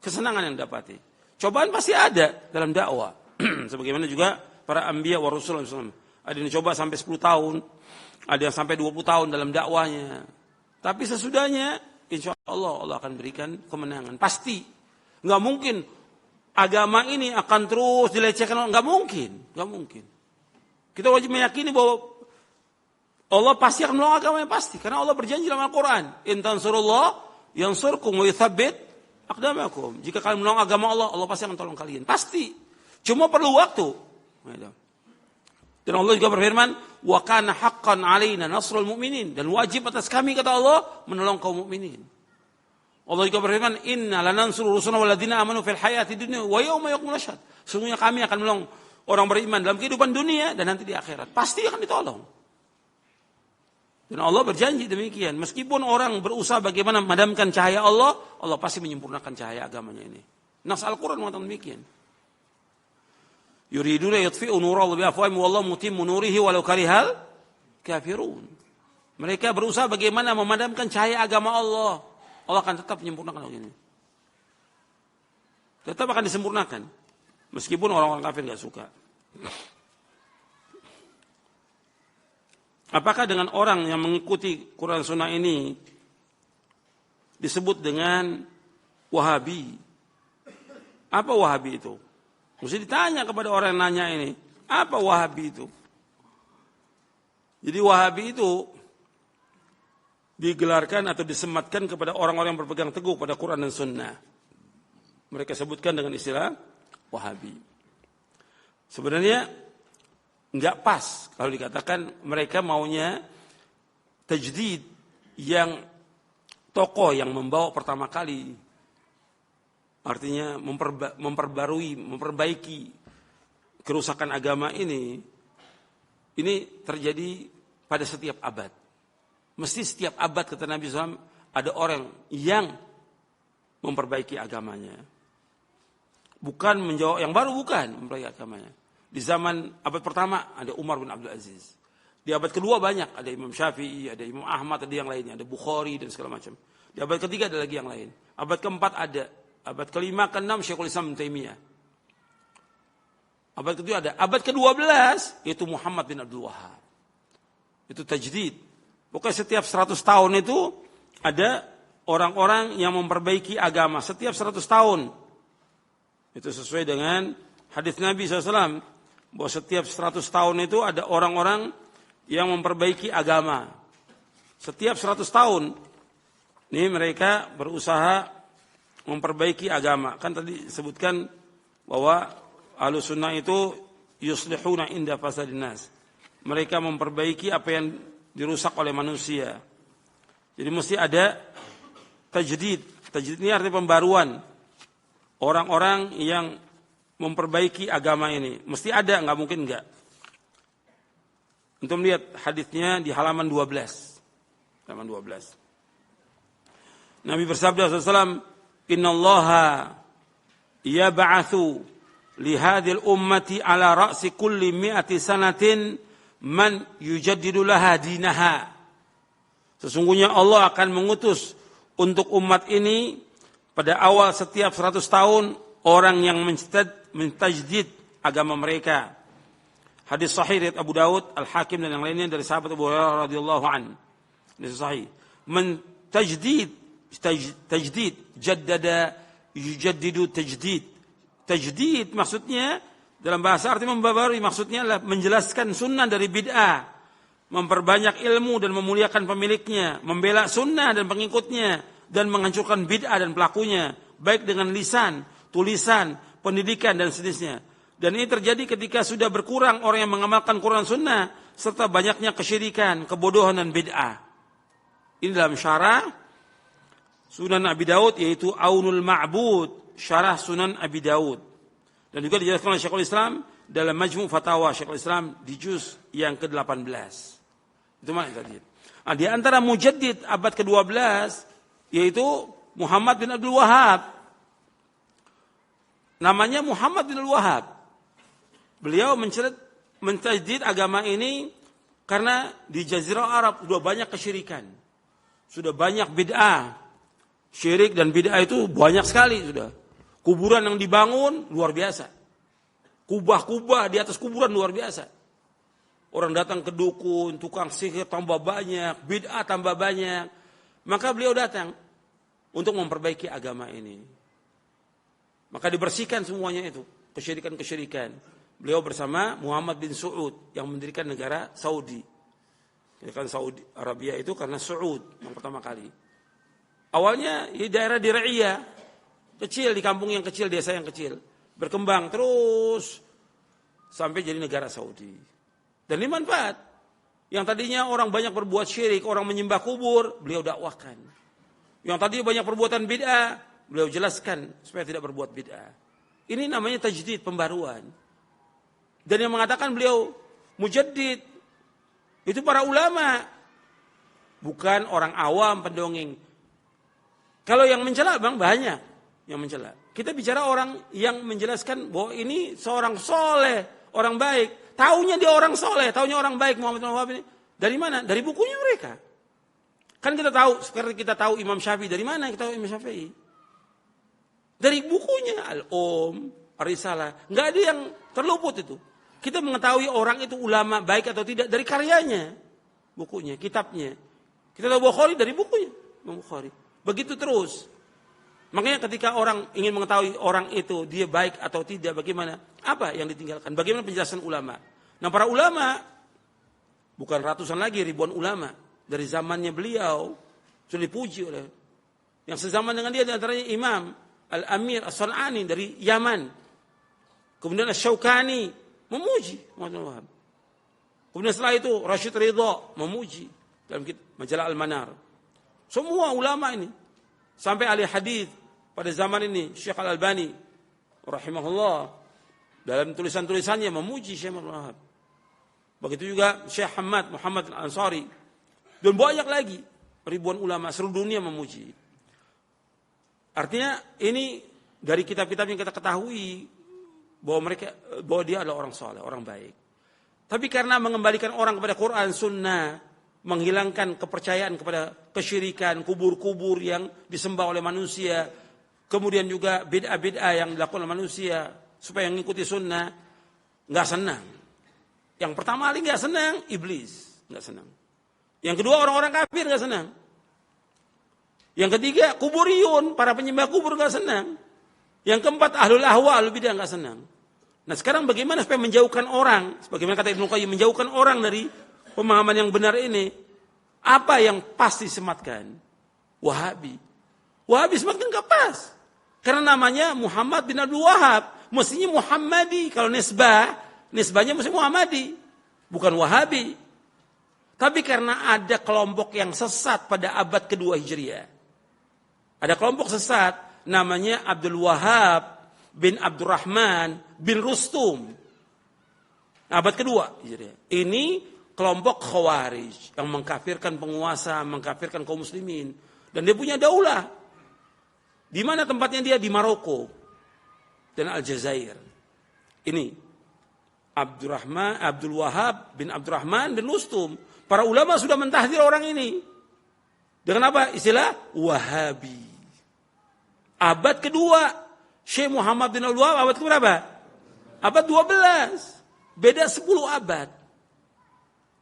kesenangan yang dapati. Cobaan pasti ada dalam dakwah. Sebagaimana juga para anbiya wa rasul. Ada yang coba sampai 10 tahun, ada yang sampai 20 tahun dalam dakwahnya. Tapi sesudahnya, insya Allah akan berikan kemenangan. Pasti. Nggak mungkin agama ini akan terus dilecehkan. Nggak mungkin. Kita wajib meyakini bahwa Allah pasti akan menolong agamanya, pasti. Karena Allah berjanji dalam Al-Quran. In tansurullah yansurkum wa yuthabbit aqdamakum. Jika kalian menolong agama Allah, Allah pasti akan tolong kalian. Pasti. Cuma perlu waktu. Dan Allah juga berfirman, wa kana haqqan 'alaina nasrul mu'minin. Dan wajib atas kami, kata Allah, menolong kaum mukminin. Allah juga berfirman, inna lanansuru rusulana walladzina amanu fil hayati dunya wa yauma yaqumul ashhad. Sungguhnya kami akan menolong orang beriman dalam kehidupan dunia dan nanti di akhirat. Pasti akan ditolong. Dan Allah berjanji demikian. Meskipun orang berusaha bagaimana memadamkan cahaya Allah, Allah pasti menyempurnakan cahaya agamanya ini. Nas Al-Quran mengatakan demikian. Yuriduna yutfi'u nurallahi biafwahihim wallahu mutimmu nurihi walau karihal kafirun. Mereka berusaha bagaimana memadamkan cahaya agama Allah. Allah akan tetap menyempurnakan hal ini. Tetap akan disempurnakan. Meskipun orang-orang kafir enggak suka. Apakah dengan orang yang mengikuti Quran Sunnah ini disebut dengan Wahabi? Apa Wahabi itu? Mesti ditanya kepada orang yang nanya ini. Apa Wahabi itu? Jadi Wahabi itu digelarkan atau disematkan kepada orang-orang yang berpegang teguh pada Quran dan Sunnah. Mereka sebutkan dengan istilah Wahabi. Sebenarnya nggak pas kalau dikatakan mereka maunya tajdid yang tokoh yang membawa pertama kali. Artinya memperbaiki kerusakan agama ini terjadi pada setiap abad. Mesti setiap abad, kata Nabi SAW, ada orang yang memperbaiki agamanya. Bukan menjawab yang baru, bukan memperbaiki agamanya. Di zaman abad pertama ada Umar bin Abdul Aziz. Di abad kedua banyak, ada Imam Syafi'i, ada Imam Ahmad, ada yang lainnya, ada Bukhari dan segala macam. Di abad ketiga ada lagi yang lain. Abad keempat ada, abad kelima, keenam Syekhul Islam Ibnu Taimiyah. Abad kedua ada, abad ke-12 yaitu Muhammad bin Abdul Wahhab. Itu tajdid. Pokoknya setiap 100 tahun itu ada orang-orang yang memperbaiki agama. Setiap 100 tahun. Itu sesuai dengan hadis Nabi SAW. Bahwa setiap 100 tahun itu ada orang-orang yang memperbaiki agama. Setiap 100 tahun. Ini mereka berusaha memperbaiki agama. Kan tadi sebutkan bahwa Ahlus Sunnah itu yuslihuna inda fasadin nas. Mereka memperbaiki apa yang dirusak oleh manusia. Jadi mesti ada tajdid. Tajdid ini artinya pembaruan. Orang-orang yang memperbaiki agama ini. Mesti ada, nggak mungkin nggak. Untuk melihat hadisnya di halaman 12. Halaman 12. Nabi bersabda SAW, Innallaha yab'athu lihadil ummati ala ra'si kulli mi'ati sanatin man yujaddidu laha dinaha. Sesungguhnya Allah akan mengutus untuk umat ini pada awal setiap 100 tahun orang yang mentajdid agama mereka. Hadis sahih riwayat Abu Daud, Al-Hakim dan yang lainnya dari sahabat Abu Hurairah radhiyallahu an. Hadis sahih. Tajdid, jaddada yujaddidu tajdid. Tajdid maksudnya Dalam bahasa arti membabarui maksudnya adalah menjelaskan sunnah dari bid'ah, memperbanyak ilmu dan memuliakan pemiliknya, membela sunnah dan pengikutnya, dan menghancurkan bid'ah dan pelakunya, baik dengan lisan, tulisan, pendidikan dan sejenisnya. Dan ini terjadi ketika sudah berkurang orang yang mengamalkan Quran Sunnah serta banyaknya kesyirikan, kebodohan dan bid'ah. Ini dalam syarah Sunan Abi Daud, yaitu Aunul Ma'bud, syarah Sunan Abi Daud. Dan juga dijelaskan oleh Syekhul Islam dalam Majmu' Fatawa Syekhul Islam di juz yang ke-18. Itu maknanya tadi. Nah, di antara mujaddid abad ke-12 yaitu Muhammad bin Abdul Wahhab. Namanya Muhammad bin Abdul Wahhab. Beliau menjaddid agama ini karena di Jazirah Arab sudah banyak kesyirikan. Sudah banyak bid'ah. Syirik dan bid'ah itu banyak sekali sudah. Kuburan yang dibangun luar biasa. Kubah-kubah di atas kuburan luar biasa. Orang datang ke dukun, tukang sihir tambah banyak, bid'ah tambah banyak. Maka beliau datang untuk memperbaiki agama ini. Maka dibersihkan semuanya itu, kesyirikan-kesyirikan. Beliau bersama Muhammad bin Saud yang mendirikan negara Saudi. Kan Saudi Arabia itu karena Saud yang pertama kali. Awalnya di daerah Diriyah, kecil, di kampung yang kecil, desa yang kecil. Berkembang terus sampai jadi negara Saudi. Dan ini manfaat. Yang tadinya orang banyak berbuat syirik, orang menyembah kubur, beliau dakwahkan. Yang tadi banyak perbuatan bid'ah, beliau jelaskan supaya tidak berbuat bid'ah. Ini namanya tajdid, pembaruan. Dan yang mengatakan beliau mujaddid, itu para ulama. Bukan orang awam, pendongeng. Kalau yang mencela bang banyak yang mencela. Kita bicara orang yang menjelaskan bahwa ini seorang soleh, orang baik. Taunya dia orang soleh, taunya orang baik Muhammad bin Wahab ini. Dari mana? Dari bukunya mereka. Kan kita tahu, seperti kita tahu Imam Syafi'i. Dari mana kita tahu Imam Syafi'i? Dari bukunya. Al-Om, Ar-Risalah. Nggak ada yang terluput itu. Kita mengetahui orang itu ulama baik atau tidak dari karyanya. Bukunya, kitabnya. Kita tahu Bukhari dari bukunya. Imam Bukhari. Begitu terus. Makanya ketika orang ingin mengetahui orang itu dia baik atau tidak, bagaimana? Apa yang ditinggalkan? Bagaimana penjelasan ulama? Nah, para ulama bukan ratusan lagi, ribuan ulama dari zamannya beliau sudah dipuji oleh yang sezaman dengan dia, di antaranya Imam Al-Amir As-San'ani dari Yaman. Kemudian Asy-Syaukani memuji Muhammad bin Wahab. Kemudian setelah itu Rashid Ridha memuji dalam majalah Al-Manar. Semua ulama ini sampai ahli hadis pada zaman ini Syekh Al-Albani rahimahullah dalam tulisan-tulisannya memuji Syekh Muhammad bin Wahab. Begitu juga Syekh Muhammad Al-Ansari dan banyak lagi ribuan ulama seluruh dunia memuji. Artinya ini dari kitab-kitab yang kita ketahui bahwa dia adalah orang saleh, orang baik. Tapi karena mengembalikan orang kepada Quran, Sunnah, menghilangkan kepercayaan kepada kesyirikan, kubur-kubur yang disembah oleh manusia, kemudian juga bid'ah-bid'ah yang dilakukan oleh manusia supaya mengikuti sunnah, nggak senang. Yang pertama kali nggak senang, iblis nggak senang. Yang kedua orang-orang kafir nggak senang. Yang ketiga kuburiyun, para penyembah kubur nggak senang. Yang keempat ahlul ahwa, ahlul bid'ah nggak senang. Nah sekarang bagaimana supaya menjauhkan orang, sebagaimana kata Ibnu Qayyim, menjauhkan orang dari pemahaman yang benar ini? Apa yang pasti sematkan? Wahabi. Wahabi sematkan nggak pas. Karena namanya Muhammad bin Abdul Wahhab, mestinya Muhammadi. Kalau nisbahnya mesti Muhammadi, bukan Wahabi. Tapi karena ada kelompok yang sesat pada abad kedua Hijriah. Ada kelompok sesat namanya Abdul Wahhab bin Abdurrahman bin Rustum. Abad kedua Hijriah. Ini kelompok Khawarij yang mengkafirkan penguasa, mengkafirkan kaum muslimin. Dan dia punya daulah. Di mana tempatnya dia? Di Maroko dan Aljazair. Ini Abdul Wahhab bin Abdurrahman bin Rustum. Para ulama sudah mentahdir orang ini. Dengan apa? Istilah Wahabi. Abad kedua. Syekh Muhammad bin Abdul Wahhab abad keberapa? Abad 12. Beda 10 abad.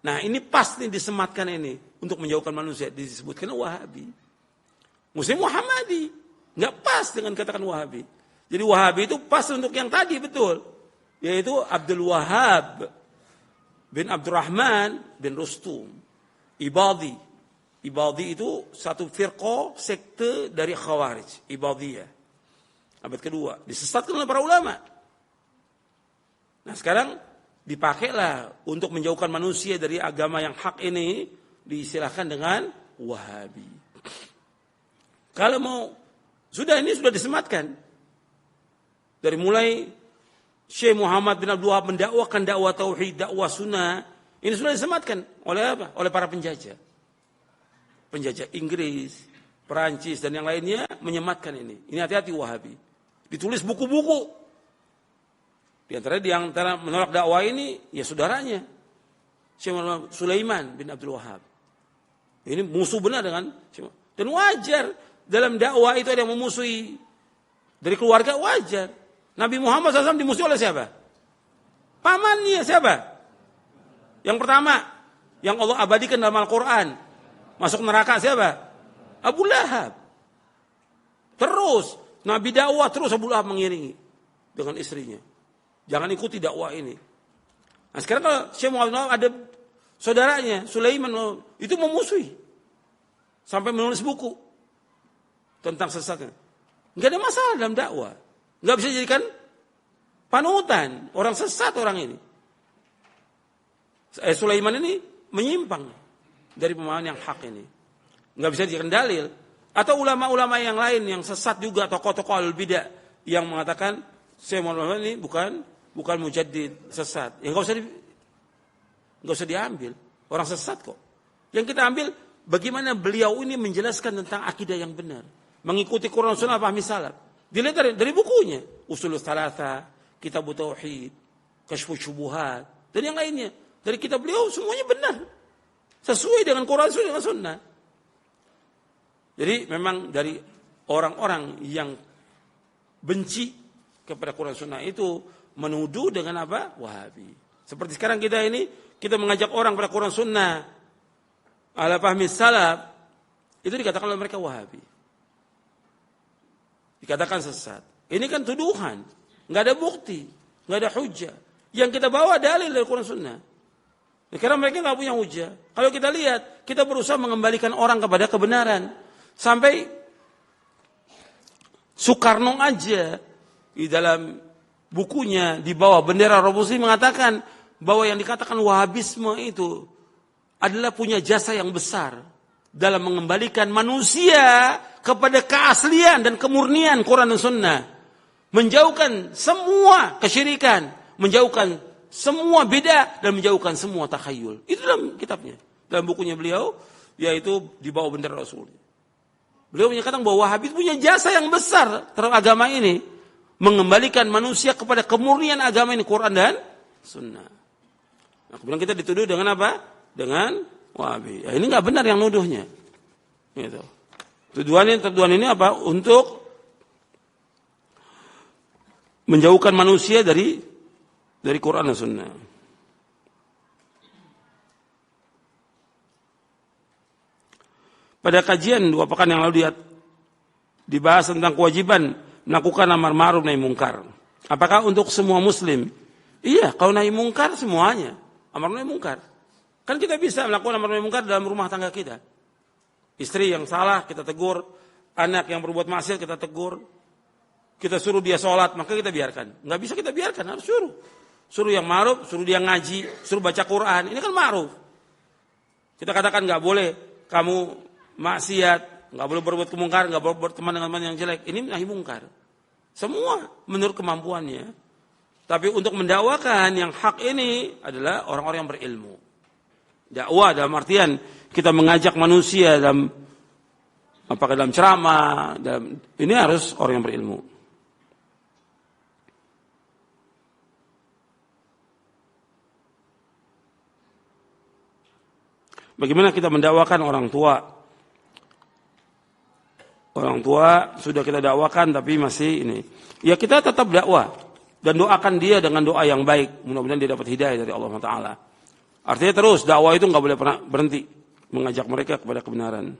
Nah ini pasti disematkan ini. Untuk menjauhkan manusia. Disebutkan Wahabi. Muslim Muhammadi. Nggak pas dengan katakan Wahabi. Jadi Wahabi itu pas untuk yang tadi, betul. yaitu Abdul Wahhab bin Abdurrahman bin Rustum Ibadi. Ibadi itu satu firqah sekte dari Khawarij, Ibadiyah. Abad kedua, disesatkan oleh para ulama. Nah sekarang dipakailah untuk menjauhkan manusia dari agama yang hak ini, diistilahkan dengan Wahabi. Kalau mau, ini sudah disematkan. Dari mulai Syekh Muhammad bin Abdul Wahab mendakwakan dakwah tauhid, dakwah sunnah, ini sudah disematkan oleh apa? Oleh para penjajah. Penjajah Inggris, Perancis dan yang lainnya menyematkan ini. Ini hati-hati Wahabi. Ditulis buku-buku. Di antara menolak dakwah ini ya saudaranya Syekh Sulaiman bin Abdul Wahab. Ini musuh benar dengan, dan wajar dalam dakwah itu ada yang memusuhi dari keluarga, wajar. Nabi Muhammad SAW dimusuhi oleh siapa? Pamannya siapa? Yang pertama yang Allah abadikan dalam Al-Quran, masuk neraka siapa? Abu Lahab. Terus Nabi dakwah, terus Abu Lahab mengiringi dengan istrinya. Jangan ikuti dakwah ini. Nah sekarang kalau Syekh Muhammad ada saudaranya Sulaiman itu memusuhi sampai menulis buku tentang sesatnya. Enggak ada masalah dalam dakwah. Enggak bisa dijadikan panutan. Orang sesat orang ini. Sulaiman ini menyimpang dari pemahaman yang hak ini. Enggak bisa dijadikan dalil. Atau ulama-ulama yang lain yang sesat juga, tokoh-tokoh al-bidah yang mengatakan Syekh Muhammad ini bukan mujaddid, sesat. Ya enggak usah diambil. Orang sesat kok. Yang kita ambil bagaimana beliau ini menjelaskan tentang akidah yang benar. Mengikuti Quran Sunnah pahami salaf. Dilihat dari bukunya. Ushulus Thalatha, Kitabut Tauhid, Kashfus Syubuhat, dan yang lainnya. Dari kitab beliau semuanya benar. Sesuai dengan Quran Sunnah. Jadi memang dari orang-orang yang benci kepada Quran Sunnah itu menuduh dengan apa? Wahabi. Seperti sekarang kita mengajak orang pada Quran Sunnah ala fahmi salaf, itu dikatakan oleh mereka Wahabi. Dikatakan sesat. Ini kan tuduhan, nggak ada bukti, nggak ada hujah. Yang kita bawa dalil dari Quran Sunnah. Karena mereka nggak punya hujah. Kalau kita lihat, kita berusaha mengembalikan orang kepada kebenaran. Sampai Soekarno aja di dalam bukunya di bawah bendera revolusi mengatakan bahwa yang dikatakan Wahabisme itu adalah punya jasa yang besar dalam mengembalikan manusia kepada keaslian dan kemurnian Quran dan Sunnah. Menjauhkan semua kesyirikan, menjauhkan semua beda dan menjauhkan semua takhayul. Itu dalam kitabnya, dalam bukunya beliau, yaitu di bawah bendera Rasul. Beliau menyatakan bahwa Wahabi punya jasa yang besar terhadap agama ini, mengembalikan manusia kepada kemurnian agama ini, Quran dan Sunnah. Nah, kemudian kita dituduh dengan apa? Dengan Wahabi. Ya, ini nggak benar yang nuduhnya. Gitu. Tuduhan ini apa? Untuk menjauhkan manusia dari Quran dan Sunnah. Pada kajian 2 pekan yang lalu dibahas tentang kewajiban melakukan amar ma'ruf nahi mungkar. Apakah untuk semua muslim? Iya, kalau nahi mungkar semuanya. Amar nahi mungkar. Kan kita bisa melakukan amar nahi mungkar dalam rumah tangga kita. Istri yang salah kita tegur, anak yang berbuat maksiat kita tegur. Kita suruh dia sholat, maka kita biarkan. Enggak bisa kita biarkan, harus suruh. Suruh yang ma'ruf, suruh dia ngaji, suruh baca Quran. Ini kan ma'ruf. Kita katakan enggak boleh kamu maksiat, nggak boleh berbuat kemungkaran, nggak boleh berteman dengan teman yang jelek. Ini nahi mungkar. Semua menurut kemampuannya. Tapi untuk mendakwakan yang hak ini adalah orang-orang yang berilmu. Dakwah dalam artian kita mengajak manusia apakah dalam ceramah, ini harus orang yang berilmu. Bagaimana kita mendakwakan orang tua? Orang tua sudah kita dakwakan tapi masih ini. Ya kita tetap dakwah dan doakan dia dengan doa yang baik. Mudah-mudahan dia dapat hidayah dari Allah Taala. Artinya terus dakwah itu nggak boleh pernah berhenti mengajak mereka kepada kebenaran.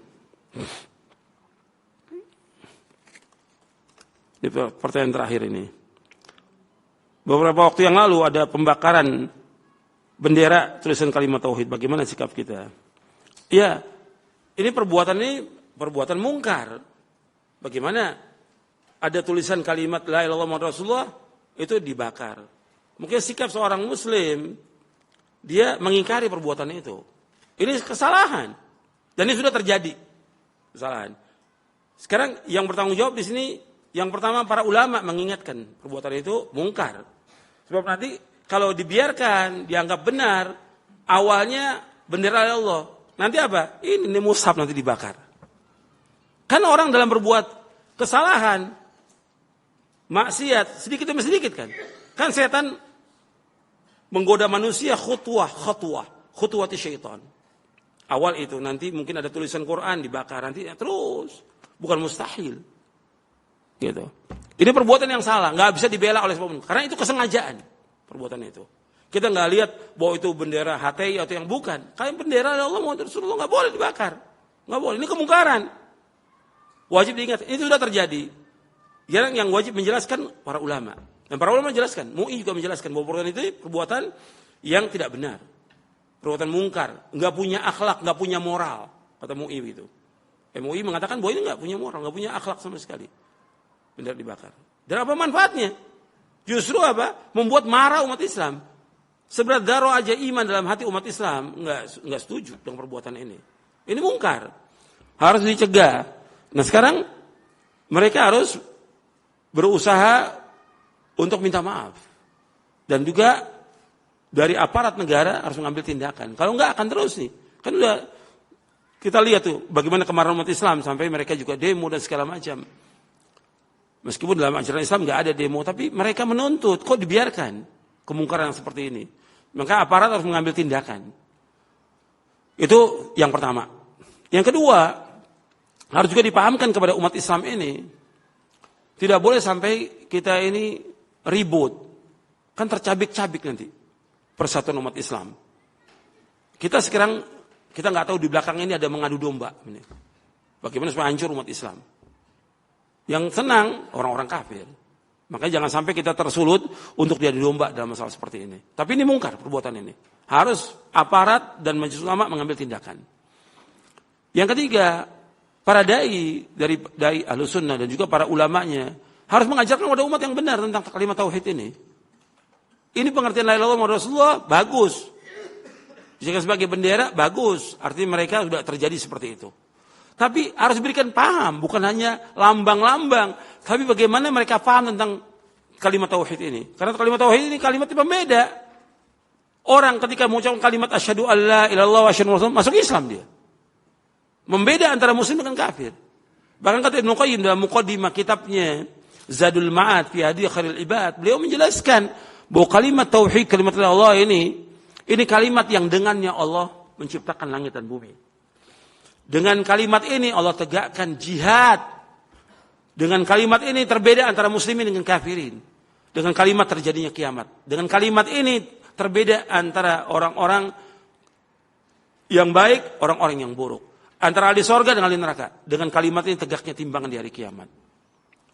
Ini pertanyaan terakhir ini. beberapa waktu yang lalu ada pembakaran bendera tulisan kalimat tauhid. Bagaimana sikap kita? Ya, ini perbuatan mungkar. Bagaimana ada tulisan kalimat la ilaha illallah Muhammadur Rasulullah itu dibakar. Mungkin sikap seorang muslim, dia mengingkari perbuatan itu. Ini kesalahan. Dan ini sudah terjadi. Kesalahan. Sekarang yang bertanggung jawab di sini, yang pertama para ulama mengingatkan perbuatan itu mungkar. Sebab nanti kalau dibiarkan, dianggap benar, awalnya bendera Allah. Nanti apa? Ini mushaf nanti dibakar. Kan orang dalam berbuat kesalahan, maksiat, sedikit demi sedikit kan. Kan setan menggoda manusia khutuwati syaitan. Awal itu nanti mungkin ada tulisan Quran dibakar nanti ya, terus bukan mustahil. Gitu. Ini perbuatan yang salah, nggak bisa dibela oleh siapapun karena itu kesengajaan perbuatan itu. Kita nggak lihat bahwa itu bendera HTI atau yang bukan. Kayak bendera Allah Muhammad Rasulullah nggak boleh dibakar, nggak boleh. Ini kemungkaran. Wajib diingat, itu sudah terjadi. Yang wajib menjelaskan para ulama. Dan para ulama menjelaskan, MUI juga menjelaskan bahwa perbuatan itu perbuatan yang tidak benar. Perbuatan mungkar, nggak punya akhlak, nggak punya moral, kata MUI itu. MUI mengatakan bahwa ini nggak punya moral, nggak punya akhlak sama sekali. Bendera dibakar. Dan apa manfaatnya? Justru apa? Membuat marah umat Islam. Seberat darah aja iman dalam hati umat Islam nggak setuju dengan perbuatan ini. Ini mungkar, harus dicegah. Nah sekarang mereka harus berusaha untuk minta maaf. Dan juga dari aparat negara harus mengambil tindakan. Kalau enggak akan terus nih. Kan udah kita lihat tuh bagaimana kemarahan umat Islam sampai mereka juga demo dan segala macam. Meskipun dalam ajaran Islam enggak ada demo, tapi mereka menuntut kok dibiarkan kemungkaran yang seperti ini. Maka aparat harus mengambil tindakan. Itu yang pertama. Yang kedua, harus juga dipahamkan kepada umat Islam ini. Tidak boleh sampai kita ini ribut. Kan tercabik-cabik nanti persatuan umat Islam. Kita sekarang, kita nggak tahu di belakang ini ada mengadu domba. Bagaimana supaya hancur umat Islam. Yang senang orang-orang kafir. Makanya jangan sampai kita tersulut untuk diadu domba dalam masalah seperti ini. Tapi ini mungkar perbuatan ini. Harus aparat dan majelis ulama mengambil tindakan. Yang ketiga, para dai dari dai Ahlus Sunnah dan juga para ulamanya harus mengajarkan kepada umat yang benar tentang kalimat tauhid ini. Ini pengertian la ilaha illallah Muhammadur Rasulullah bagus. Jika sebagai bendera bagus, artinya mereka sudah terjadi seperti itu. Tapi harus berikan paham, bukan hanya lambang-lambang, tapi bagaimana mereka paham tentang kalimat tauhid ini. Karena kalimat tauhid ini kalimat pembeda. Orang ketika mengucapkan kalimat asyhadu alla ilaha illallah wa asyhadu anna Muhammadan masuk Islam dia. Membeda antara muslim dengan kafir. Bahkan kata Ibnu Qayyim dalam muqaddimah kitabnya Zadul Ma'ad fi Hadi Khairil Ibad, beliau menjelaskan bahwa kalimat tauhid, kalimat Allah ini kalimat yang dengannya Allah menciptakan langit dan bumi. Dengan kalimat ini Allah tegakkan jihad. Dengan kalimat ini terbeda antara muslimin dengan kafirin. Dengan kalimat terjadinya kiamat. Dengan kalimat ini terbeda antara orang-orang yang baik, orang-orang yang buruk. Antara ahli sorga dengan ahli neraka. Dengan kalimat ini tegaknya timbangan di hari kiamat.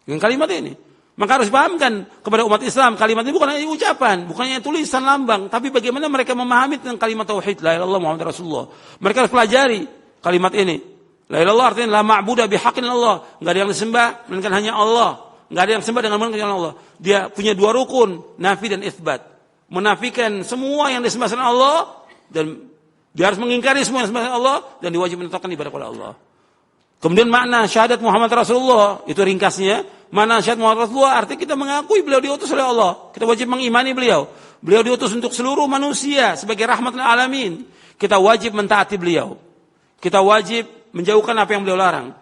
Dengan kalimat ini. Maka harus pahamkan kepada umat Islam. Kalimat ini bukan hanya ucapan. Bukan hanya tulisan lambang. Tapi bagaimana mereka memahami tentang kalimat tauhid. La ilaha illallah Muhammadur Rasulullah. Mereka harus pelajari kalimat ini. La ilaha illallah artinya la ma'budu bihaqqin Allah. Enggak ada yang disembah melainkan hanya Allah. Enggak ada yang disembah dengan melainkan Allah. Dia punya dua rukun, nafi dan itsbat. Menafikan semua yang disembah selain Allah dan dia harus mengingkari semua yang disembah selain Allah dan diwajibkan menetapkan ibadah kepada Allah. Kemudian makna syahadat Muhammad Rasulullah, itu ringkasnya. Makna syahadat Muhammad Rasulullah artinya kita mengakui beliau diutus oleh Allah. Kita wajib mengimani beliau. Beliau diutus untuk seluruh manusia sebagai rahmat lil alamin. Kita wajib mentaati beliau. Kita wajib menjauhkan apa yang beliau larang.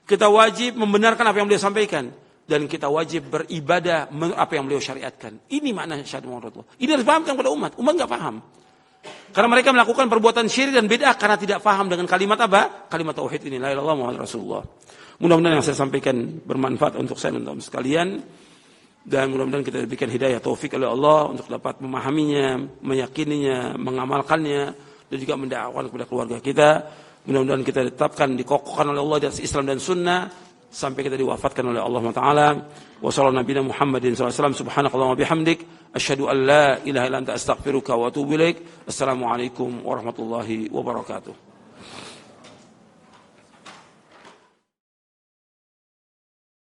Kita wajib membenarkan apa yang beliau sampaikan. Dan kita wajib beribadah apa yang beliau syariatkan. Ini makna syahadat Muhammad Rasulullah. Ini harus pahamkan kepada umat. Umat enggak paham. Karena mereka melakukan perbuatan syirik dan bid'ah karena tidak paham dengan kalimat apa? Kalimat tauhid ini, la ilaha illallah Muhammadur Rasulullah. Mudah-mudahan yang saya sampaikan bermanfaat untuk saya dan untuk sekalian. Dan mudah-mudahan kita diberikan hidayah taufik oleh Allah untuk dapat memahaminya, meyakininya, mengamalkannya dan juga mendakwakan kepada keluarga kita. Mudah-mudahan kita ditetapkan, dikokohkan oleh Allah di atas Islam dan Sunnah sampai kita diwafatkan oleh Allah Taala. Wa sallallahu nabiyana Muhammadin sallallahu alaihi wasallam, subhanakallahumma bihamdik, asyhadu an la ilaha illa anta astaghfiruka wa atubu ilaik. Assalamualaikum warahmatullahi wabarakatuh.